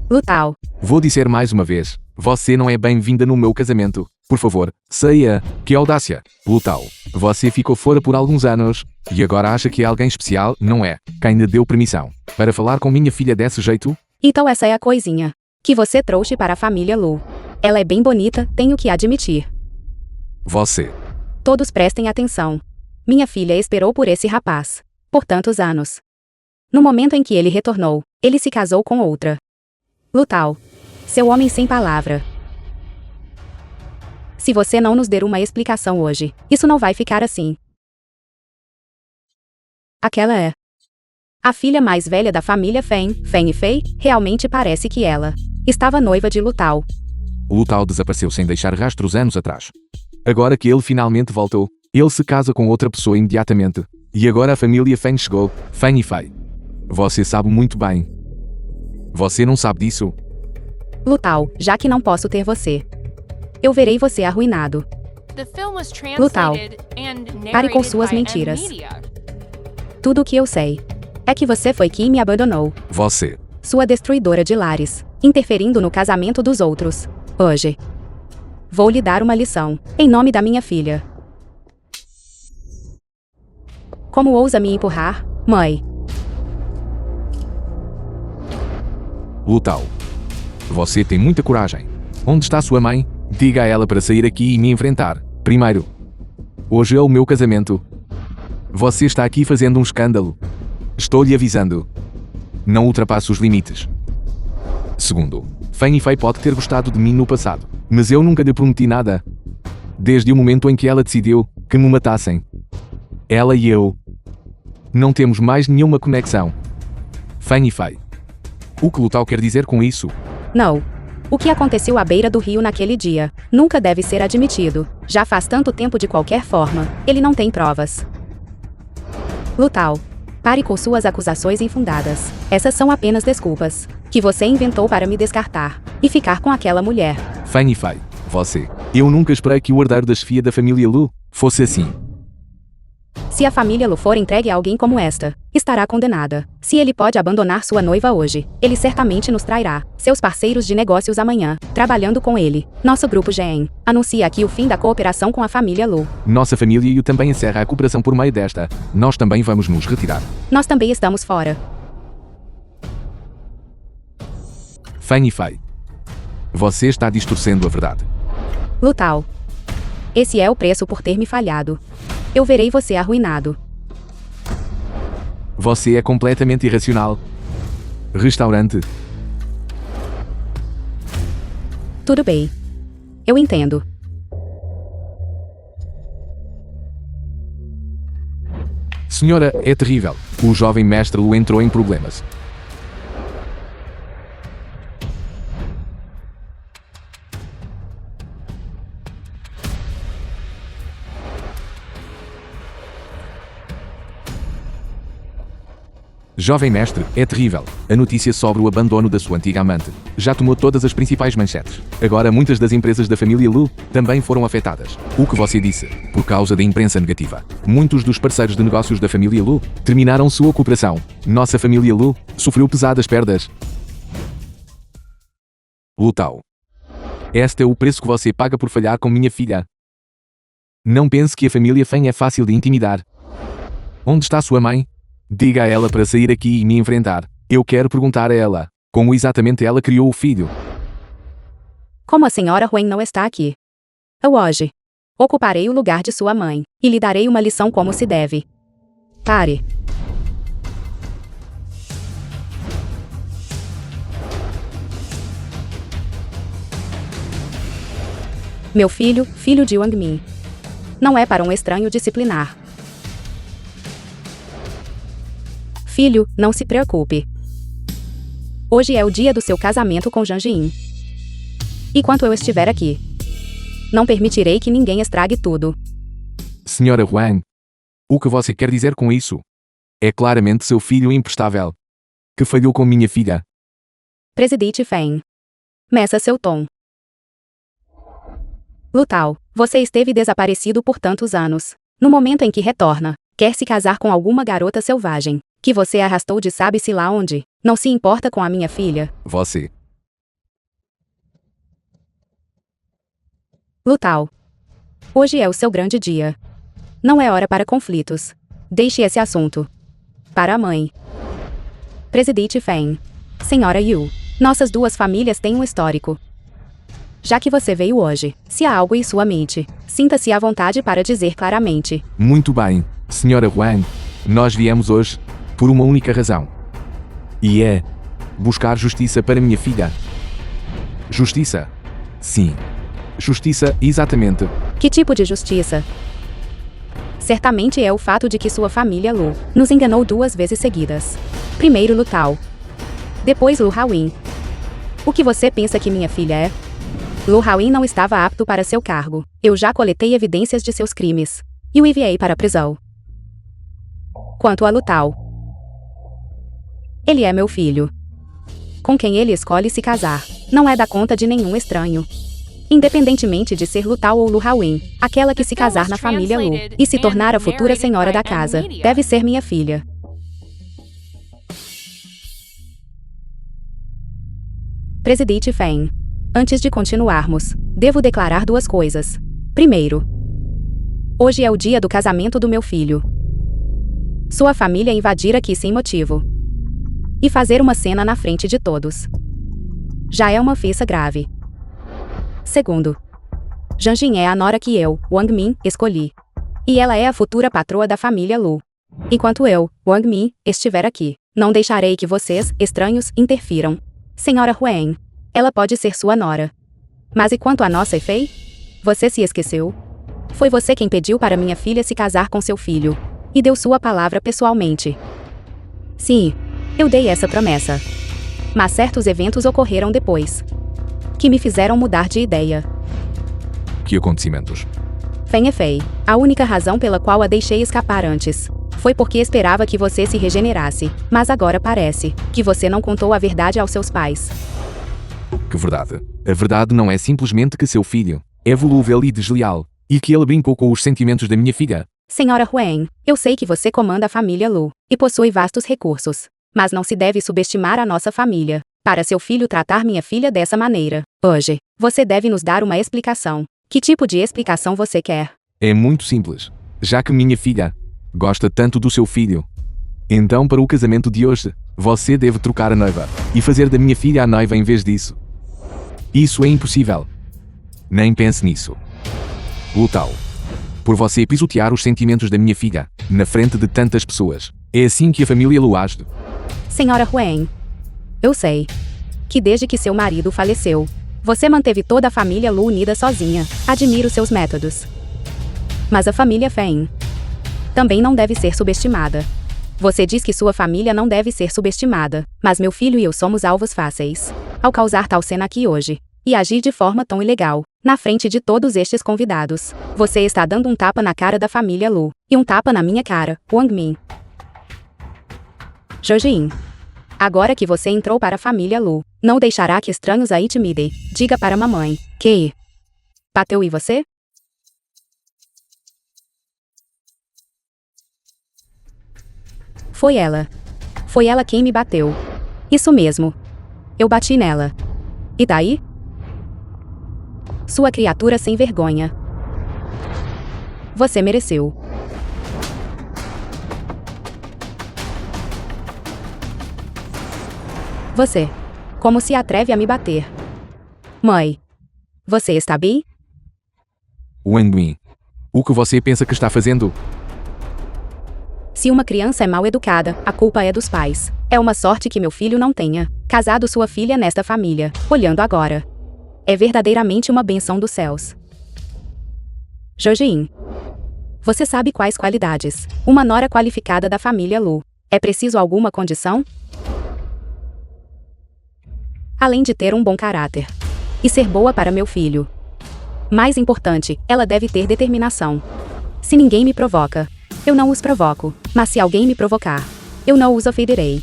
Lutao. Vou dizer mais uma vez. Você não é bem-vinda no meu casamento. Por favor, saia. Que audácia. Lutao. Você ficou fora por alguns anos. E agora acha que é alguém especial, não é? Quem lhe deu permissão para falar com minha filha desse jeito? Então essa é a coisinha que você trouxe para a família Lu. Ela é bem bonita, tenho que admitir. Você. Todos prestem atenção. Minha filha esperou por esse rapaz por tantos anos. No momento em que ele retornou, ele se casou com outra. Lutal. Seu homem sem palavra. Se você não nos der uma explicação hoje, isso não vai ficar assim. Aquela é a filha mais velha da família Fen e Fei, realmente parece que ela estava noiva de Lutal. Lutal desapareceu sem deixar rastros anos atrás. Agora que ele finalmente voltou, ele se casa com outra pessoa imediatamente. E agora a família Fen chegou, Fen e Fei. Você sabe muito bem. Você não sabe disso? Lutal, já que não posso ter você, eu verei você arruinado. Lutal, pare com suas mentiras. Tudo o que eu sei é que você foi quem me abandonou. Você. Sua destruidora de lares, interferindo no casamento dos outros. Hoje, vou lhe dar uma lição, em nome da minha filha. Como ousa me empurrar, mãe? Lutal. Você tem muita coragem. Onde está sua mãe? Diga a ela para sair aqui e me enfrentar. Primeiro. Hoje é o meu casamento. Você está aqui fazendo um escândalo. Estou lhe avisando. Não ultrapasse os limites. Segundo. Fen e Fei pode ter gostado de mim no passado, mas eu nunca lhe prometi nada. Desde o momento em que ela decidiu que me matassem. Ela e eu não temos mais nenhuma conexão. Fen e Fei. O que Lutal quer dizer com isso? Não. O que aconteceu à beira do rio naquele dia nunca deve ser admitido. Já faz tanto tempo de qualquer forma. Ele não tem provas. Lutal. Pare com suas acusações infundadas. Essas são apenas desculpas que você inventou para me descartar e ficar com aquela mulher. Fen e Fei. Você. Eu nunca esperei que o herdeiro da chefia da família Lu fosse assim. Se a família Lu for entregue a alguém como esta, estará condenada. Se ele pode abandonar sua noiva hoje, ele certamente nos trairá. Seus parceiros de negócios amanhã, trabalhando com ele. Nosso grupo GEM anuncia aqui o fim da cooperação com a família Lu. Nossa família Yu também encerra a cooperação por meio desta. Nós também vamos nos retirar. Nós também estamos fora. Fen e Fei. Você está distorcendo a verdade. Lutal. Esse é o preço por ter me falhado. Eu verei você arruinado. Você é completamente irracional. Restaurante. Tudo bem. Eu entendo. Senhora, é terrível. O jovem mestre Lu entrou em problemas. Jovem mestre, é terrível. A notícia sobre o abandono da sua antiga amante já tomou todas as principais manchetes. Agora muitas das empresas da família Lu também foram afetadas. O que você disse? Por causa da imprensa negativa. Muitos dos parceiros de negócios da família Lu terminaram sua cooperação. Nossa família Lu sofreu pesadas perdas. Lutal. Este é o preço que você paga por falhar com minha filha. Não pense que a família Fen é fácil de intimidar. Onde está sua mãe? Diga a ela para sair aqui e me enfrentar. Eu quero perguntar a ela como exatamente ela criou o filho. Como a senhora Wen não está aqui? Eu hoje ocuparei o lugar de sua mãe e lhe darei uma lição como se deve. Pare. Meu filho, filho de Wang Min. Não é para um estranho disciplinar. Filho, não se preocupe. Hoje é o dia do seu casamento com Zhang Jin. E enquanto eu estiver aqui, não permitirei que ninguém estrague tudo. Senhora Wang, o que você quer dizer com isso? É claramente seu filho imprestável, que falhou com minha filha. Presidente Fen. Meça seu tom. Lutal, você esteve desaparecido por tantos anos. No momento em que retorna, quer se casar com alguma garota selvagem, que você arrastou de sabe-se lá onde. Não se importa com a minha filha. Você. Lutal. Hoje é o seu grande dia. Não é hora para conflitos. Deixe esse assunto para a mãe. Presidente Fen. Senhora Yu. Nossas duas famílias têm um histórico. Já que você veio hoje, se há algo em sua mente, sinta-se à vontade para dizer claramente. Muito bem, Senhora Wang. Nós viemos hoje por uma única razão. E é buscar justiça para minha filha. Justiça? Sim. Justiça, exatamente. Que tipo de justiça? Certamente é o fato de que sua família Lu nos enganou 2 vezes seguidas. Primeiro Lu Tao. Depois Lu Hawin. O que você pensa que minha filha é? Lu Hawin não estava apto para seu cargo. Eu já coletei evidências de seus crimes. E o enviei para a prisão. Quanto a Lu Tao. Ele é meu filho. Com quem ele escolhe se casar, não é da conta de nenhum estranho. Independentemente de ser Lu Tao ou Lu Hawin, aquela que se casar na família Lu e se tornar a futura senhora da casa, deve ser minha filha. Presidente Feng. Antes de continuarmos, devo declarar 2 coisas. Primeiro, hoje é o dia do casamento do meu filho. Sua família invadir aqui sem motivo. E fazer uma cena na frente de todos. Já é uma ofensa grave. Segundo, Zhang Jin é a nora que eu, Wang Min, escolhi. E ela é a futura patroa da família Lu. Enquanto eu, Wang Min, estiver aqui, não deixarei que vocês, estranhos, interfiram. Senhora Huang, ela pode ser sua nora. Mas e quanto a nossa Fei? Você se esqueceu? Foi você quem pediu para minha filha se casar com seu filho. E deu sua palavra pessoalmente. Sim, eu dei essa promessa. Mas certos eventos ocorreram depois. Que me fizeram mudar de ideia. Que acontecimentos? Feng Fei, a única razão pela qual a deixei escapar antes foi porque esperava que você se regenerasse, mas agora parece que você não contou a verdade aos seus pais. Que verdade? A verdade não é simplesmente que seu filho é volúvel e desleal, e que ele brincou com os sentimentos da minha filha. Senhora Huang, eu sei que você comanda a família Lu e possui vastos recursos, mas não se deve subestimar a nossa família. Para seu filho tratar minha filha dessa maneira, hoje, você deve nos dar uma explicação. Que tipo de explicação você quer? É muito simples. Já que minha filha gosta tanto do seu filho, então para o casamento de hoje, você deve trocar a noiva e fazer da minha filha a noiva em vez disso. Isso é impossível. Nem pense nisso. Lu Tao. Por você pisotear os sentimentos da minha filha, na frente de tantas pessoas. É assim que a família Lu age. Senhora Huang, eu sei que desde que seu marido faleceu, você manteve toda a família Lu unida sozinha. Admiro seus métodos. Mas a família Feng também não deve ser subestimada. Você diz que sua família não deve ser subestimada, mas meu filho e eu somos alvos fáceis. Ao causar tal cena aqui hoje, e agir de forma tão ilegal, na frente de todos estes convidados, você está dando um tapa na cara da família Lu, e um tapa na minha cara, Wang Min. Zhang Jin. Agora que você entrou para a família Lu, não deixará que estranhos a intimidem. Diga para mamãe que bateu em você? Foi ela. Foi ela quem me bateu. Isso mesmo. Eu bati nela. E daí? Sua criatura sem vergonha. Você mereceu. Você. Como se atreve a me bater? Mãe. Você está bem? Wang Min. O que você pensa que está fazendo? Se uma criança é mal educada, a culpa é dos pais. É uma sorte que meu filho não tenha casado sua filha nesta família. Olhando agora. É verdadeiramente uma bênção dos céus. Zhang Jin. Você sabe quais qualidades uma nora qualificada da família Lu. É preciso alguma condição? Além de ter um bom caráter. E ser boa para meu filho. Mais importante, ela deve ter determinação. Se ninguém me provoca, eu não os provoco. Mas se alguém me provocar, eu não os ofenderei.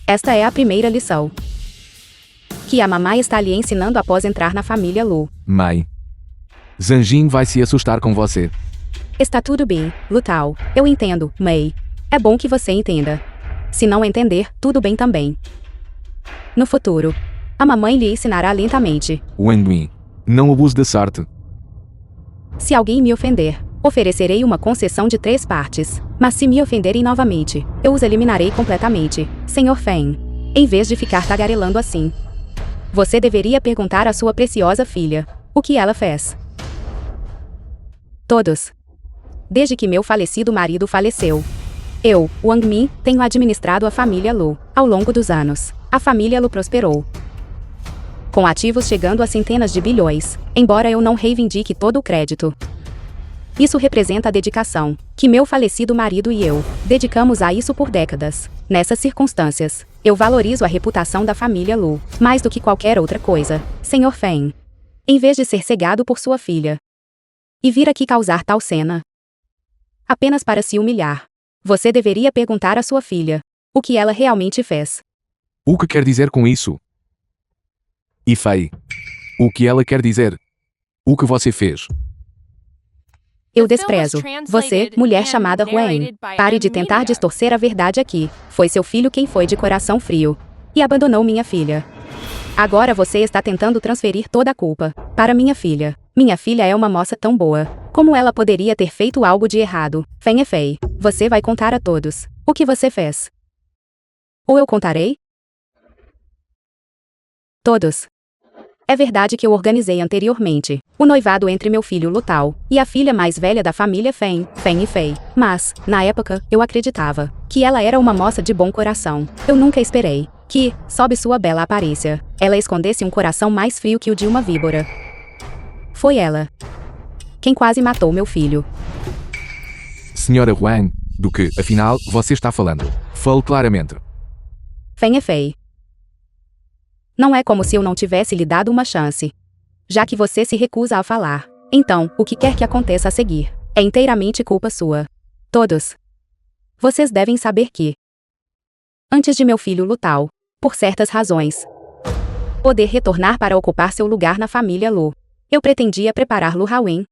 Esta é a primeira lição que a mamãe está lhe ensinando após entrar na família Lu. Mãe. Zhang Jin vai se assustar com você. Está tudo bem, Lu Tao. Eu entendo, Mei. É bom que você entenda. Se não entender, tudo bem também. No futuro, a mamãe lhe ensinará lentamente. Wang Min. Não abuse da sorte. Se alguém me ofender, oferecerei uma concessão de 3 partes. Mas se me ofenderem novamente, eu os eliminarei completamente, Sr. Feng. Em vez de ficar tagarelando assim. Você deveria perguntar à sua preciosa filha o que ela fez. Todos. Desde que meu falecido marido faleceu. Eu, Wang Mi, tenho administrado a família Lu. Ao longo dos anos, a família Lu prosperou, com ativos chegando a centenas de bilhões, embora eu não reivindique todo o crédito. Isso representa a dedicação que meu falecido marido e eu dedicamos a isso por décadas. Nessas circunstâncias, eu valorizo a reputação da família Lu mais do que qualquer outra coisa, Sr. Feng. Em vez de ser cegado por sua filha e vir aqui causar tal cena apenas para se humilhar, você deveria perguntar à sua filha o que ela realmente fez. O que quer dizer com isso? E Fei, o que ela quer dizer? O que você fez? Eu desprezo você, mulher chamada Huang. Pare de tentar distorcer a verdade aqui. Foi seu filho quem foi de coração frio e abandonou minha filha. Agora você está tentando transferir toda a culpa para minha filha. Minha filha é uma moça tão boa. Como ela poderia ter feito algo de errado? Feng Fei, você vai contar a todos o que você fez. Ou eu contarei? Todos. É verdade que eu organizei anteriormente o noivado entre meu filho Lutao e a filha mais velha da família Feng, Feng Yifei. Mas, na época, eu acreditava que ela era uma moça de bom coração. Eu nunca esperei que, sob sua bela aparência, ela escondesse um coração mais frio que o de uma víbora. Foi ela quem quase matou meu filho. Senhora Huang, do que, afinal, você está falando? Fale claramente. Feng Yifei. Não é como se eu não tivesse lhe dado uma chance. Já que você se recusa a falar, então, o que quer que aconteça a seguir é inteiramente culpa sua. Todos. Vocês devem saber que, antes de meu filho Lutao, por certas razões, poder retornar para ocupar seu lugar na família Lu, eu pretendia preparar Lu Haowen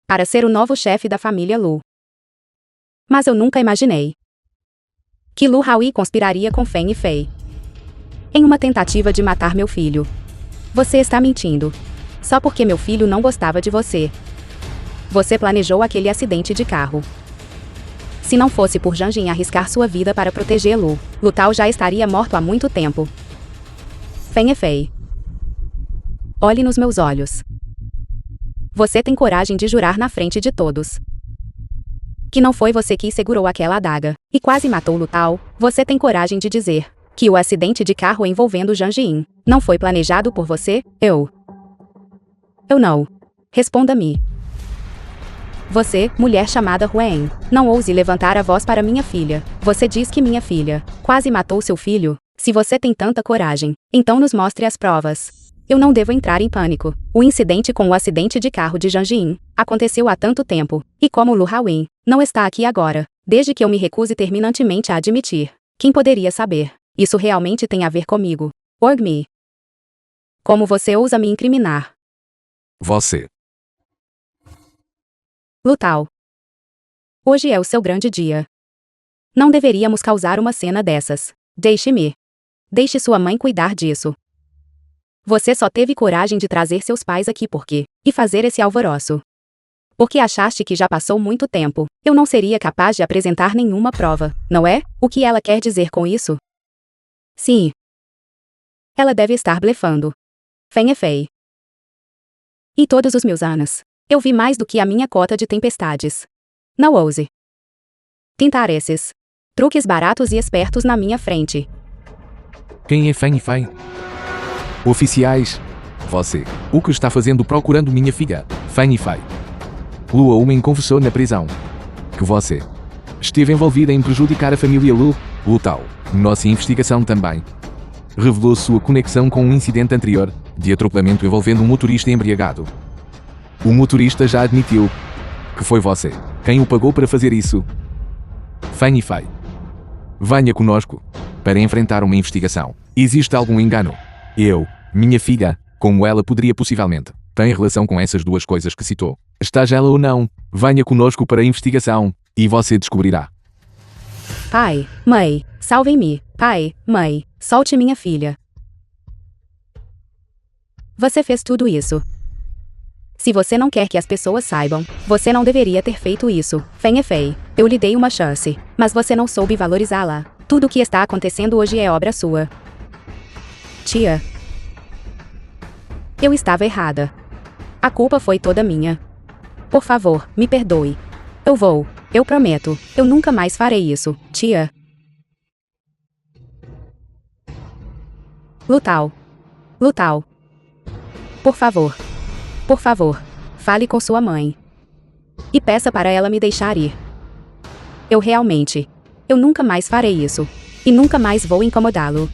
para ser o novo chefe da família Lu. Mas eu nunca imaginei que Lu Haowen conspiraria com Feng Yifei em uma tentativa de matar meu filho. Você está mentindo. Só porque meu filho não gostava de você. Você planejou aquele acidente de carro. Se não fosse por Zhang Jin arriscar sua vida para proteger Lu, Lutao já estaria morto há muito tempo. Feng Yifei. Olhe nos meus olhos. Você tem coragem de jurar na frente de todos que não foi você que segurou aquela adaga e quase matou Lutao? Você tem coragem de dizer que o acidente de carro envolvendo Zhang Jin não foi planejado por você? Eu não. Responda-me. Você, mulher chamada Huang, não ouse levantar a voz para minha filha. Você diz que minha filha quase matou seu filho? Se você tem tanta coragem, então nos mostre as provas. Eu não devo entrar em pânico. O incidente com o acidente de carro de Zhang Jin aconteceu há tanto tempo, e como Lu Haowen não está aqui agora, desde que eu me recuse terminantemente a admitir, quem poderia saber? Isso realmente tem a ver comigo. Wang Mi. Como você ousa me incriminar? Você. Lutao. Hoje é o seu grande dia. Não deveríamos causar uma cena dessas. Deixe-me. Deixe sua mãe cuidar disso. Você só teve coragem de trazer seus pais aqui por quê? E fazer esse alvoroço. Porque achaste que já passou muito tempo. Eu não seria capaz de apresentar nenhuma prova, não é? O que ela quer dizer com isso? Sim. Ela deve estar blefando. Feng Yifei. E todos os meus anos, eu vi mais do que a minha cota de tempestades. Não ouse tentar esses truques baratos e espertos na minha frente. Quem é Feng Yifei? Oficiais. Você. O que está fazendo procurando minha filha? Feng Yifei. Lu Haowen confessou na prisão que você esteve envolvida em prejudicar a família Lu, Lutao. Nossa investigação também revelou sua conexão com um incidente anterior de atropelamento envolvendo um motorista embriagado. O motorista já admitiu que foi você quem o pagou para fazer isso. Feng Yifei. Venha conosco para enfrentar uma investigação. Existe algum engano? Minha filha, como ela poderia possivelmente tem relação com essas duas coisas que citou? Esteja ela ou não, venha conosco para a investigação e você descobrirá. Pai, mãe, salvem-me. Pai, mãe, solte minha filha. Você fez tudo isso. Se você não quer que as pessoas saibam, você não deveria ter feito isso. Feng Yifei, eu lhe dei uma chance, mas você não soube valorizá-la. Tudo o que está acontecendo hoje é obra sua. Tia. Eu estava errada. A culpa foi toda minha. Por favor, me perdoe. Eu vou. Eu prometo. Eu nunca mais farei isso, tia. Lutal. Lutal. Por favor. Por favor. Fale com sua mãe. E peça para ela me deixar ir. Eu realmente. Eu nunca mais farei isso. E nunca mais vou incomodá-lo.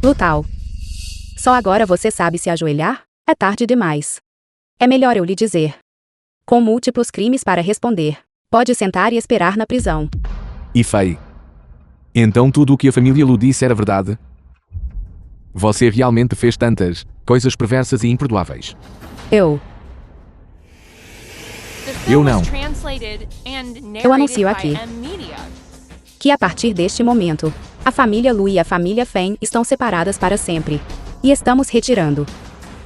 Lutal. Só agora você sabe se ajoelhar? É tarde demais. É melhor eu lhe dizer. Com múltiplos crimes para responder. Pode sentar e esperar na prisão. E Fei. Então tudo o que a família Lu disse era verdade? Você realmente fez tantas coisas perversas e imperdoáveis. The Eu film não. was translated and Eu anuncio narrated by aqui. M-Media. Que a partir deste momento, a família Lu e a família Feng estão separadas para sempre. E estamos retirando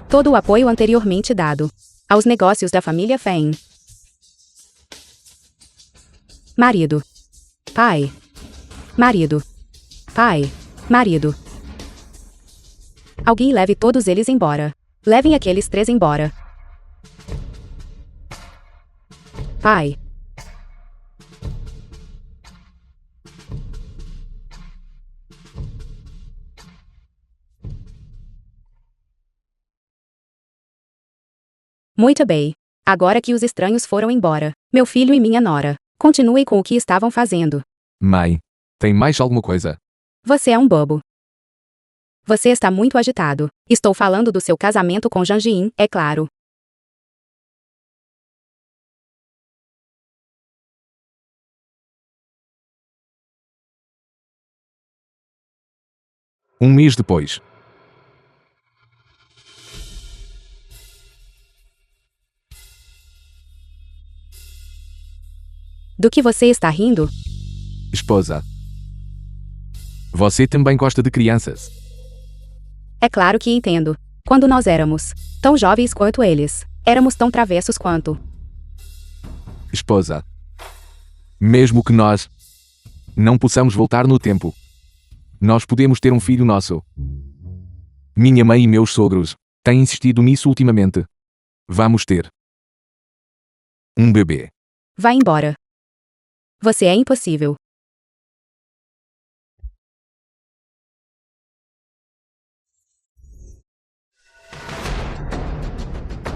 todo o apoio anteriormente dado aos negócios da família Feng. Marido. Pai. Marido. Pai. Marido. Alguém leve todos eles embora. Levem aqueles 3 embora. Pai. Muito bem. Agora que os estranhos foram embora, meu filho e minha nora, continuem com o que estavam fazendo. Mãe, tem mais alguma coisa? Você é um bobo. Você está muito agitado. Estou falando do seu casamento com Janjin, é claro. Um mês depois. Do que você está rindo? Esposa. Você também gosta de crianças? É claro que entendo. Quando nós éramos tão jovens quanto eles, éramos tão travessos quanto. Esposa. Mesmo que nós não possamos voltar no tempo, nós podemos ter um filho nosso. Minha mãe e meus sogros têm insistido nisso ultimamente. Vamos ter um bebê. Vá embora. Você é impossível.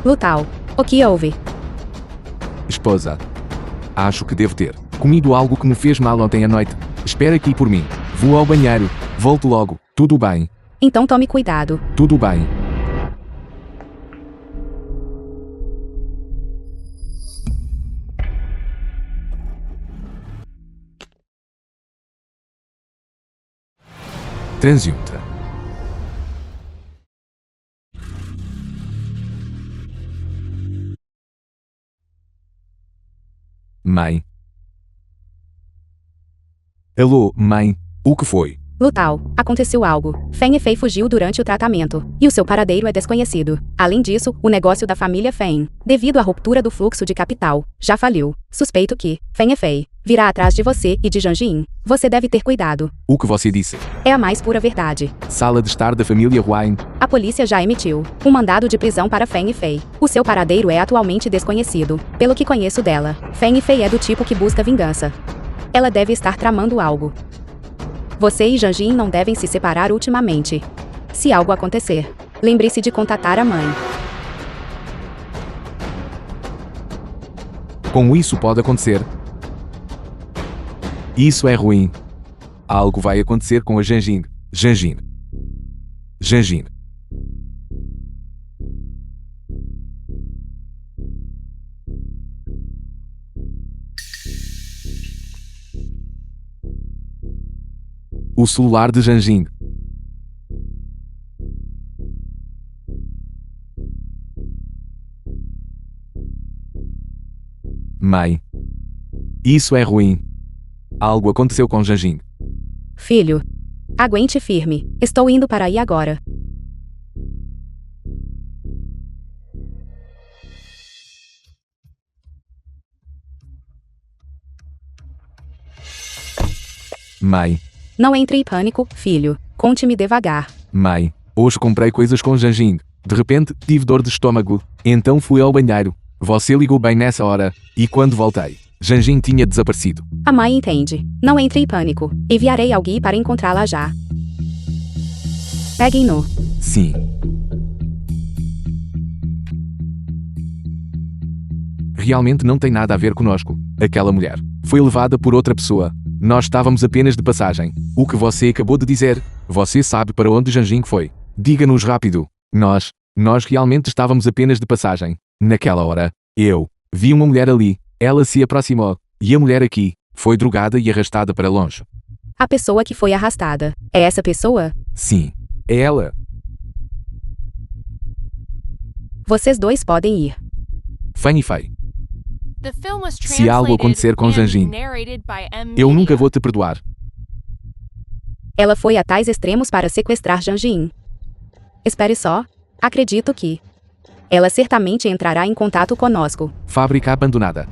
Lutal. O que houve? Esposa. Acho que devo ter comido algo que me fez mal ontem à noite. Espera aqui por mim. Vou ao banheiro. Volto logo. Tudo bem. Então tome cuidado. Tudo bem. Transiunta. Mãe. Alô, mãe. O que foi? Lutal, aconteceu algo. Feng Fei fugiu durante o tratamento, e o seu paradeiro é desconhecido. Além disso, o negócio da família Feng, devido à ruptura do fluxo de capital, já faliu. Suspeito que Feng Fei virá atrás de você e de Janjin. Você deve ter cuidado. O que você disse? É a mais pura verdade. Sala de estar da família Huang. A polícia já emitiu um mandado de prisão para Feng Fei. O seu paradeiro é atualmente desconhecido. Pelo que conheço dela, Feng Fei é do tipo que busca vingança. Ela deve estar tramando algo. Você e Janjin não devem se separar ultimamente. Se algo acontecer, lembre-se de contatar a mãe. Como isso pode acontecer? Isso é ruim. Algo vai acontecer com a Janjin. Janjin. Janjin. O celular de Janjin. Mãe. Isso é ruim. Algo aconteceu com Janjin. Filho, aguente firme. Estou indo para aí agora. Mãe. Não entre em pânico, filho. Conte-me devagar. Mãe. Hoje comprei coisas com Janjin. De repente, tive dor de estômago. Então fui ao banheiro. Você ligou bem nessa hora. E quando voltei, Janjin tinha desaparecido. A mãe entende. Não entre em pânico. Enviarei alguém para encontrá-la já. Peguem-no. Sim. Realmente não tem nada a ver conosco. Aquela mulher foi levada por outra pessoa. Nós estávamos apenas de passagem. O que você acabou de dizer? Você sabe para onde Janjin foi? Diga-nos rápido. Nós realmente estávamos apenas de passagem. Naquela hora, eu vi uma mulher ali. Ela se aproximou. E a mulher aqui foi drogada e arrastada para longe. A pessoa que foi arrastada. É essa pessoa? Sim. É ela. Vocês dois podem ir. Fanny Fei. The film was Se algo acontecer com translated Janjin, and narrated by M. eu nunca Media. vou te perdoar. Ela foi a tais extremos para sequestrar Janjin. Espere só. Acredito que ela certamente entrará em contato conosco. Fábrica abandonada.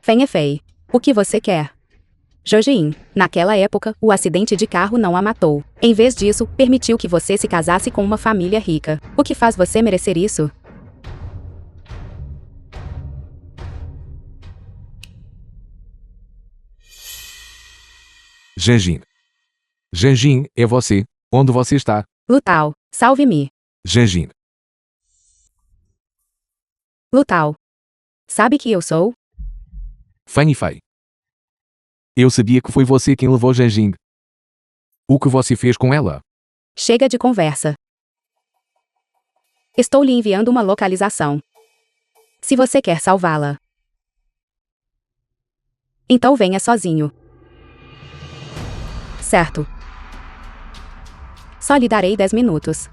Feng Fei. O que você quer? Jojin, naquela época, o acidente de carro não a matou. Em vez disso, permitiu que você se casasse com uma família rica. O que faz você merecer isso? Janjin. Janjin, é você. Onde você está? Lutao, salve-me. Janjin. Lutao. Sabe que eu sou? Fanny Fei. Eu sabia que foi você quem levou Janjin. O que você fez com ela? Chega de conversa. Estou lhe enviando uma localização. Se você quer salvá-la, então venha sozinho. Certo. Só lhe darei 10 minutos.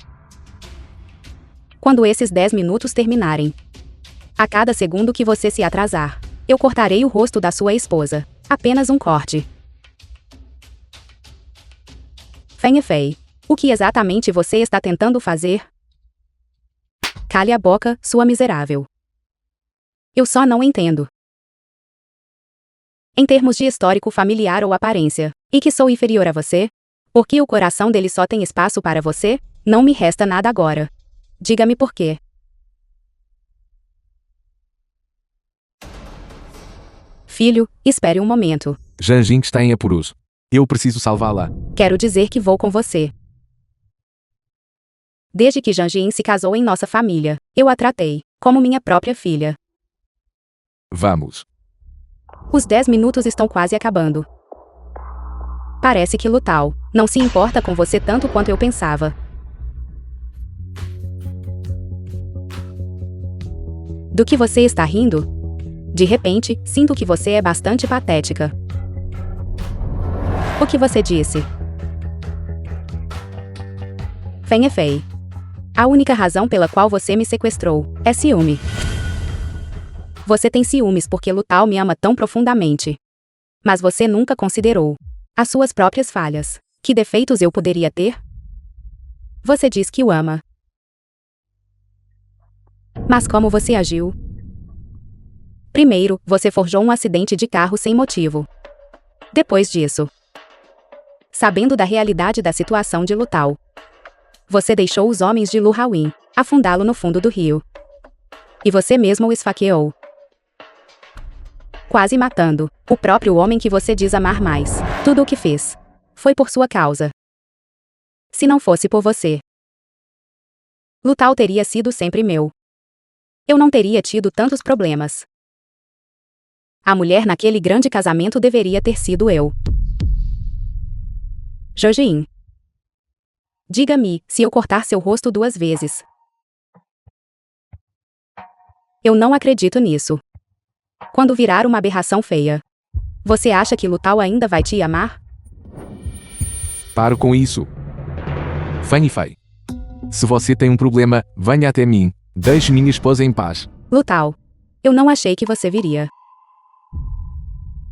Quando esses 10 minutos terminarem, a cada segundo que você se atrasar, eu cortarei o rosto da sua esposa. Apenas um corte. Feng Fei. O que exatamente você está tentando fazer? Cale a boca, sua miserável. Eu só não entendo. Em termos de histórico familiar ou aparência, e que sou inferior a você? Porque o coração dele só tem espaço para você? Não me resta nada agora. Diga-me por quê. Filho, espere um momento. Janjin está em apuros. Eu preciso salvá-la. Quero dizer que vou com você. Desde que Janjin se casou em nossa família, eu a tratei como minha própria filha. Vamos. Os 10 minutos estão quase acabando. Parece que Lutao não se importa com você tanto quanto eu pensava. Do que você está rindo? De repente, sinto que você é bastante patética. O que você disse? Feng Fei. A única razão pela qual você me sequestrou é ciúme. Você tem ciúmes porque Lutao me ama tão profundamente. Mas você nunca considerou as suas próprias falhas. Que defeitos eu poderia ter? Você diz que o ama. Mas como você agiu? Primeiro, você forjou um acidente de carro sem motivo. Depois disso, sabendo da realidade da situação de Lutao, você deixou os homens de Lu Haoyin afundá-lo no fundo do rio. E você mesmo o esfaqueou, quase matando o próprio homem que você diz amar mais. Tudo o que fez foi por sua causa. Se não fosse por você, Lutao teria sido sempre meu. Eu não teria tido tantos problemas. A mulher naquele grande casamento deveria ter sido eu. Jojin. Diga-me, se eu cortar seu rosto 2 vezes. Eu não acredito nisso. Quando virar uma aberração feia, você acha que Lutao ainda vai te amar? Paro com isso. Fanny Fei. Se você tem um problema, venha até mim. Deixe minha esposa em paz. Lutao. Eu não achei que você viria.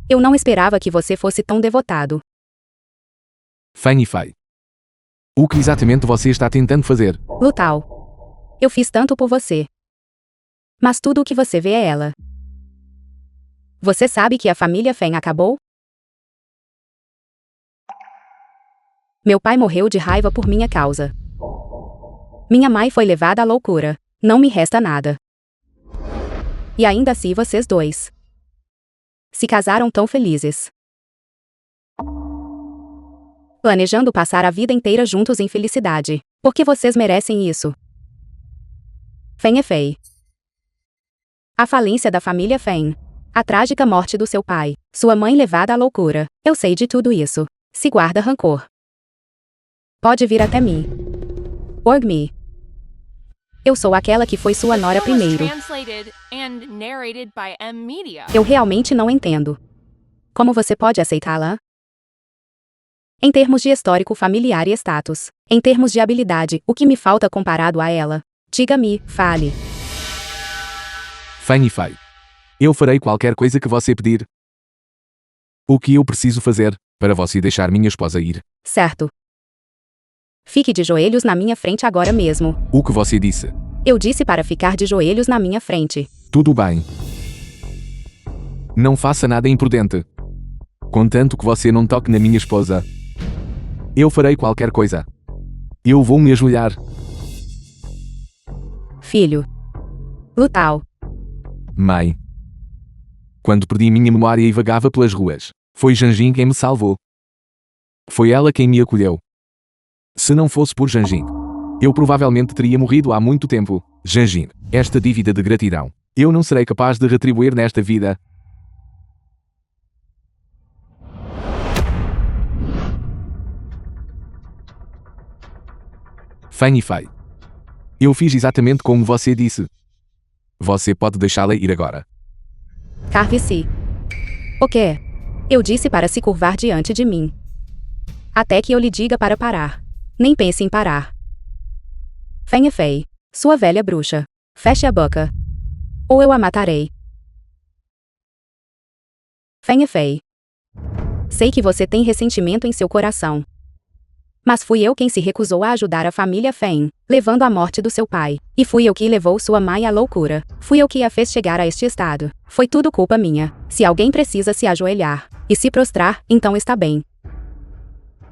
Eu não esperava que você fosse tão devotado. Fanny Fei. O que exatamente você está tentando fazer? Lutao. Eu fiz tanto por você. Mas tudo o que você vê é ela. Você sabe que a família Feng acabou? Meu pai morreu de raiva por minha causa. Minha mãe foi levada à loucura. Não me resta nada. E ainda assim vocês dois se casaram tão felizes, planejando passar a vida inteira juntos em felicidade. Porque vocês merecem isso. Feng é Fei. A falência da família Feng. A trágica morte do seu pai. Sua mãe levada à loucura. Eu sei de tudo isso. Se guarda rancor. Pode vir até mim. Org-me. Eu sou aquela que foi sua nora Video was primeiro. translated and narrated by M Media. Eu realmente não entendo. Como você pode aceitá-la? Em termos de histórico familiar e status. Em termos de habilidade, o que me falta comparado a ela? Diga-me, fale. Feng Yifei. Eu farei qualquer coisa que você pedir. O que eu preciso fazer para você deixar minha esposa ir? Certo. Fique de joelhos na minha frente agora mesmo. O que você disse? Eu disse para ficar de joelhos na minha frente. Tudo bem. Não faça nada imprudente. Contanto que você não toque na minha esposa. Eu farei qualquer coisa. Eu vou me ajoelhar. Filho. Lutao. Mãe. Quando perdi minha memória e vagava pelas ruas, foi Janjin quem me salvou. Foi ela quem me acolheu. Se não fosse por Janjin, eu provavelmente teria morrido há muito tempo. Janjin, esta dívida de gratidão, eu não serei capaz de retribuir nesta vida. Feng Yifei. Eu fiz exatamente como você disse. Você pode deixá-la ir agora. Carve-se. O quê? Eu disse para se curvar diante de mim. Até que eu lhe diga para parar. Nem pense em parar. Feng Yifei, sua velha bruxa. Feche a boca. Ou eu a matarei. Feng Yifei. Sei que você tem ressentimento em seu coração. Mas fui eu quem se recusou a ajudar a família Feng, levando à morte do seu pai. E fui eu que levou sua mãe à loucura. Fui eu que a fez chegar a este estado. Foi tudo culpa minha. Se alguém precisa se ajoelhar e se prostrar, então está bem.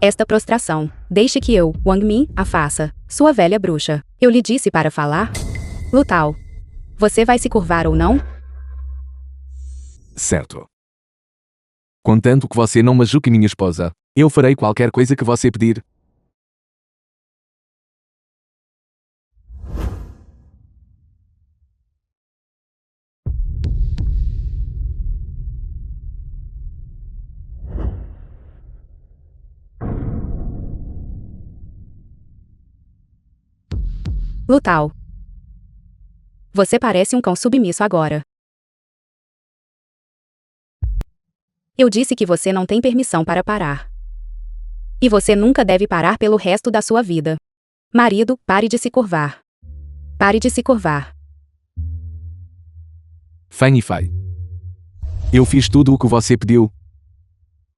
Esta prostração, deixe que eu, Wang Mi, a faça. Sua velha bruxa. Eu lhe disse para falar? Lutao. Você vai se curvar ou não? Certo. Contanto que você não machuque minha esposa, eu farei qualquer coisa que você pedir. Lutao. Você parece um cão submisso agora. Eu disse que você não tem permissão para parar. E você nunca deve parar pelo resto da sua vida. Marido, pare de se curvar. Pare de se curvar. Feng Yifei. Eu fiz tudo o que você pediu.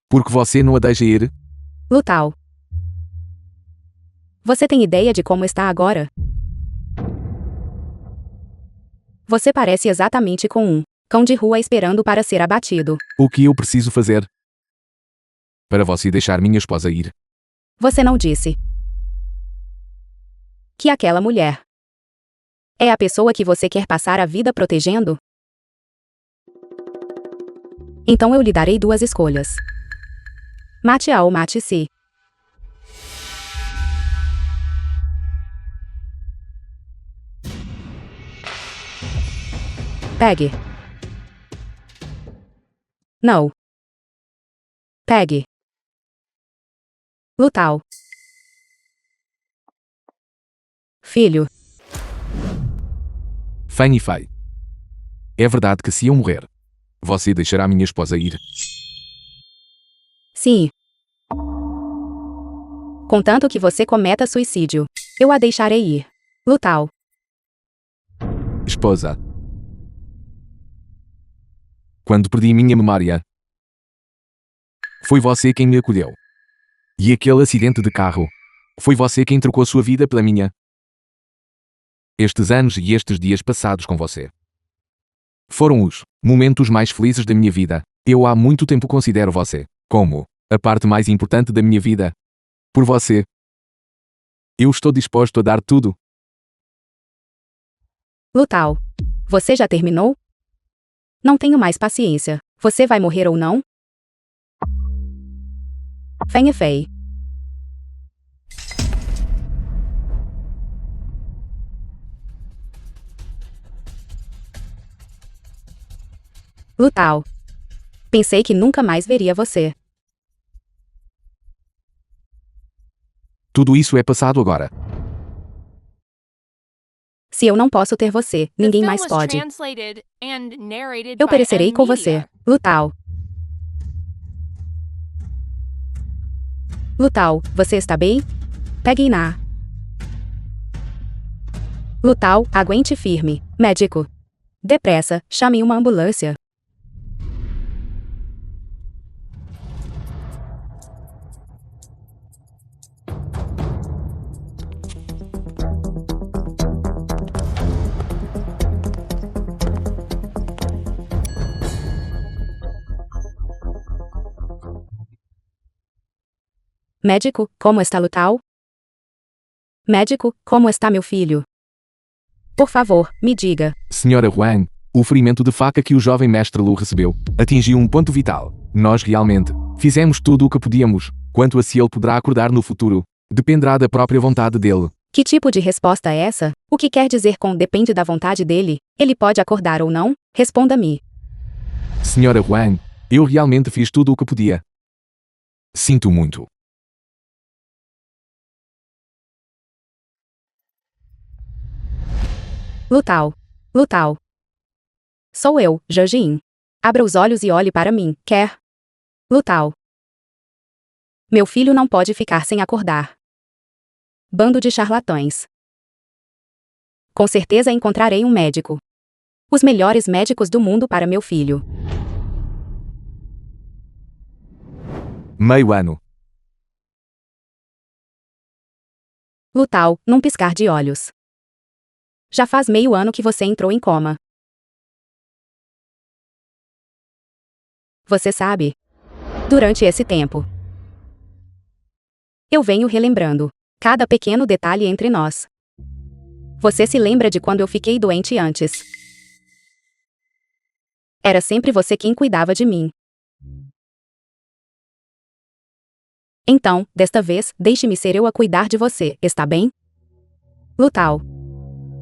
Porque você não a deixa ir? Lutao. Você tem ideia de como está agora? Você parece exatamente com um cão de rua esperando para ser abatido. O que eu preciso fazer para você deixar minha esposa ir? Você não disse que aquela mulher é a pessoa que você quer passar a vida protegendo? Então eu lhe darei duas escolhas. Mate-a ou mate-se. Pegue. Não. Pegue. Lutao. Filho. Feng Yifei. É verdade que se eu morrer, você deixará minha esposa ir? Sim. Contanto que você cometa suicídio, eu a deixarei ir. Lutao. Esposa. Quando perdi minha memória, foi você quem me acolheu. E aquele acidente de carro, foi você quem trocou sua vida pela minha. Estes anos e estes dias passados com você, Foram os momentos mais felizes da minha vida. Eu há muito tempo considero você como a parte mais importante da minha vida. Por você, eu estou disposto a dar tudo. Lutal. Você já terminou? Não tenho mais paciência. Você vai morrer ou não? Fenha Fei. Lutal. Pensei que nunca mais veria você. Tudo isso é passado agora. Se eu não posso ter você, The ninguém film mais was pode. translated and narrated Eu by perecerei M com você. Media. Lutal. Lutal, você está bem? Pegue na. Lutal, aguente firme. Médico. Depressa, chame uma ambulância. Médico, como está Lutal? Médico, como está meu filho? Por favor, me diga. Senhora Huang, o ferimento de faca que o jovem mestre Lu recebeu atingiu um ponto vital. Nós realmente fizemos tudo o que podíamos. Quanto a se ele poderá acordar no futuro, dependerá da própria vontade dele. Que tipo de resposta é essa? O que quer dizer com depende da vontade dele? Ele pode acordar ou não? Responda-me. Senhora Huang, eu realmente fiz tudo o que podia. Sinto muito. Lutal. Lutal. Sou eu, Jojin. Abra os olhos e olhe para mim, quer? Lutal. Meu filho não pode ficar sem acordar. Bando de charlatões. Com certeza encontrarei um médico. Os melhores médicos do mundo para meu filho. Meio ano. Lutal, num piscar de olhos. Já faz meio ano que você entrou em coma. Você sabe? Durante esse tempo, eu venho relembrando cada pequeno detalhe entre nós. Você se lembra de quando eu fiquei doente antes? Era sempre você quem cuidava de mim. Então, desta vez, deixe-me ser eu a cuidar de você, está bem? Lutal.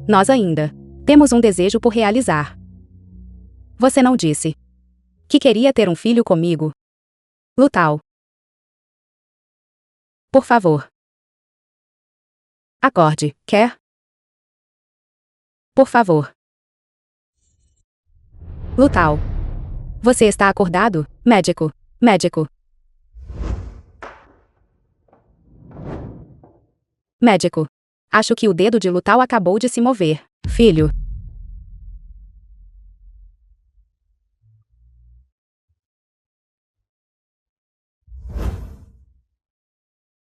Nós ainda temos um desejo por realizar. Você não disse que queria ter um filho comigo? Lutal. Por favor. Acorde, quer? Por favor. Lutal. Você está acordado? Médico. Médico. Médico. Acho que o dedo de Lutal acabou de se mover. Filho.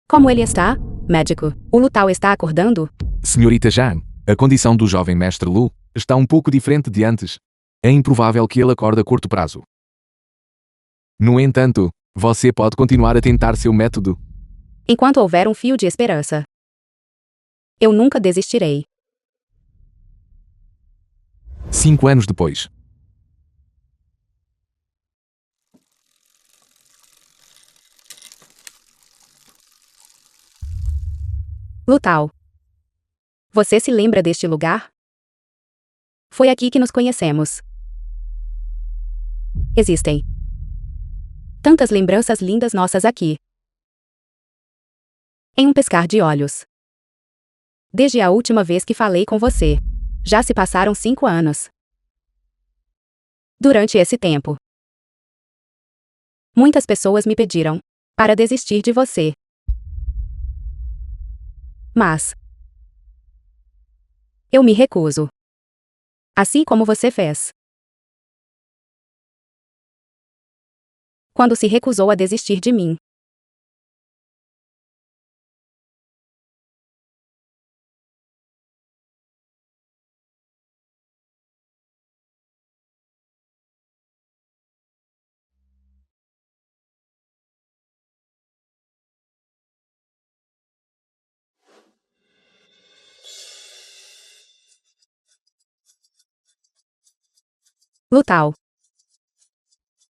Como ele está? Médico. O Lutal está acordando? Senhorita Zhang, a condição do jovem mestre Lu está um pouco diferente de antes. É improvável que ele acorde a curto prazo. No entanto, você pode continuar a tentar seu método. Enquanto houver um fio de esperança, eu nunca desistirei. 5 anos depois. Lutal. Você se lembra deste lugar? Foi aqui que nos conhecemos. Existem tantas lembranças lindas nossas aqui. Em um piscar de olhos. Desde a última vez que falei com você. Já se passaram 5 anos. Durante esse tempo, muitas pessoas me pediram para desistir de você. Mas eu me recuso. Assim como você fez. Quando se recusou a desistir de mim. Lutal.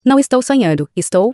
Não estou sonhando, estou?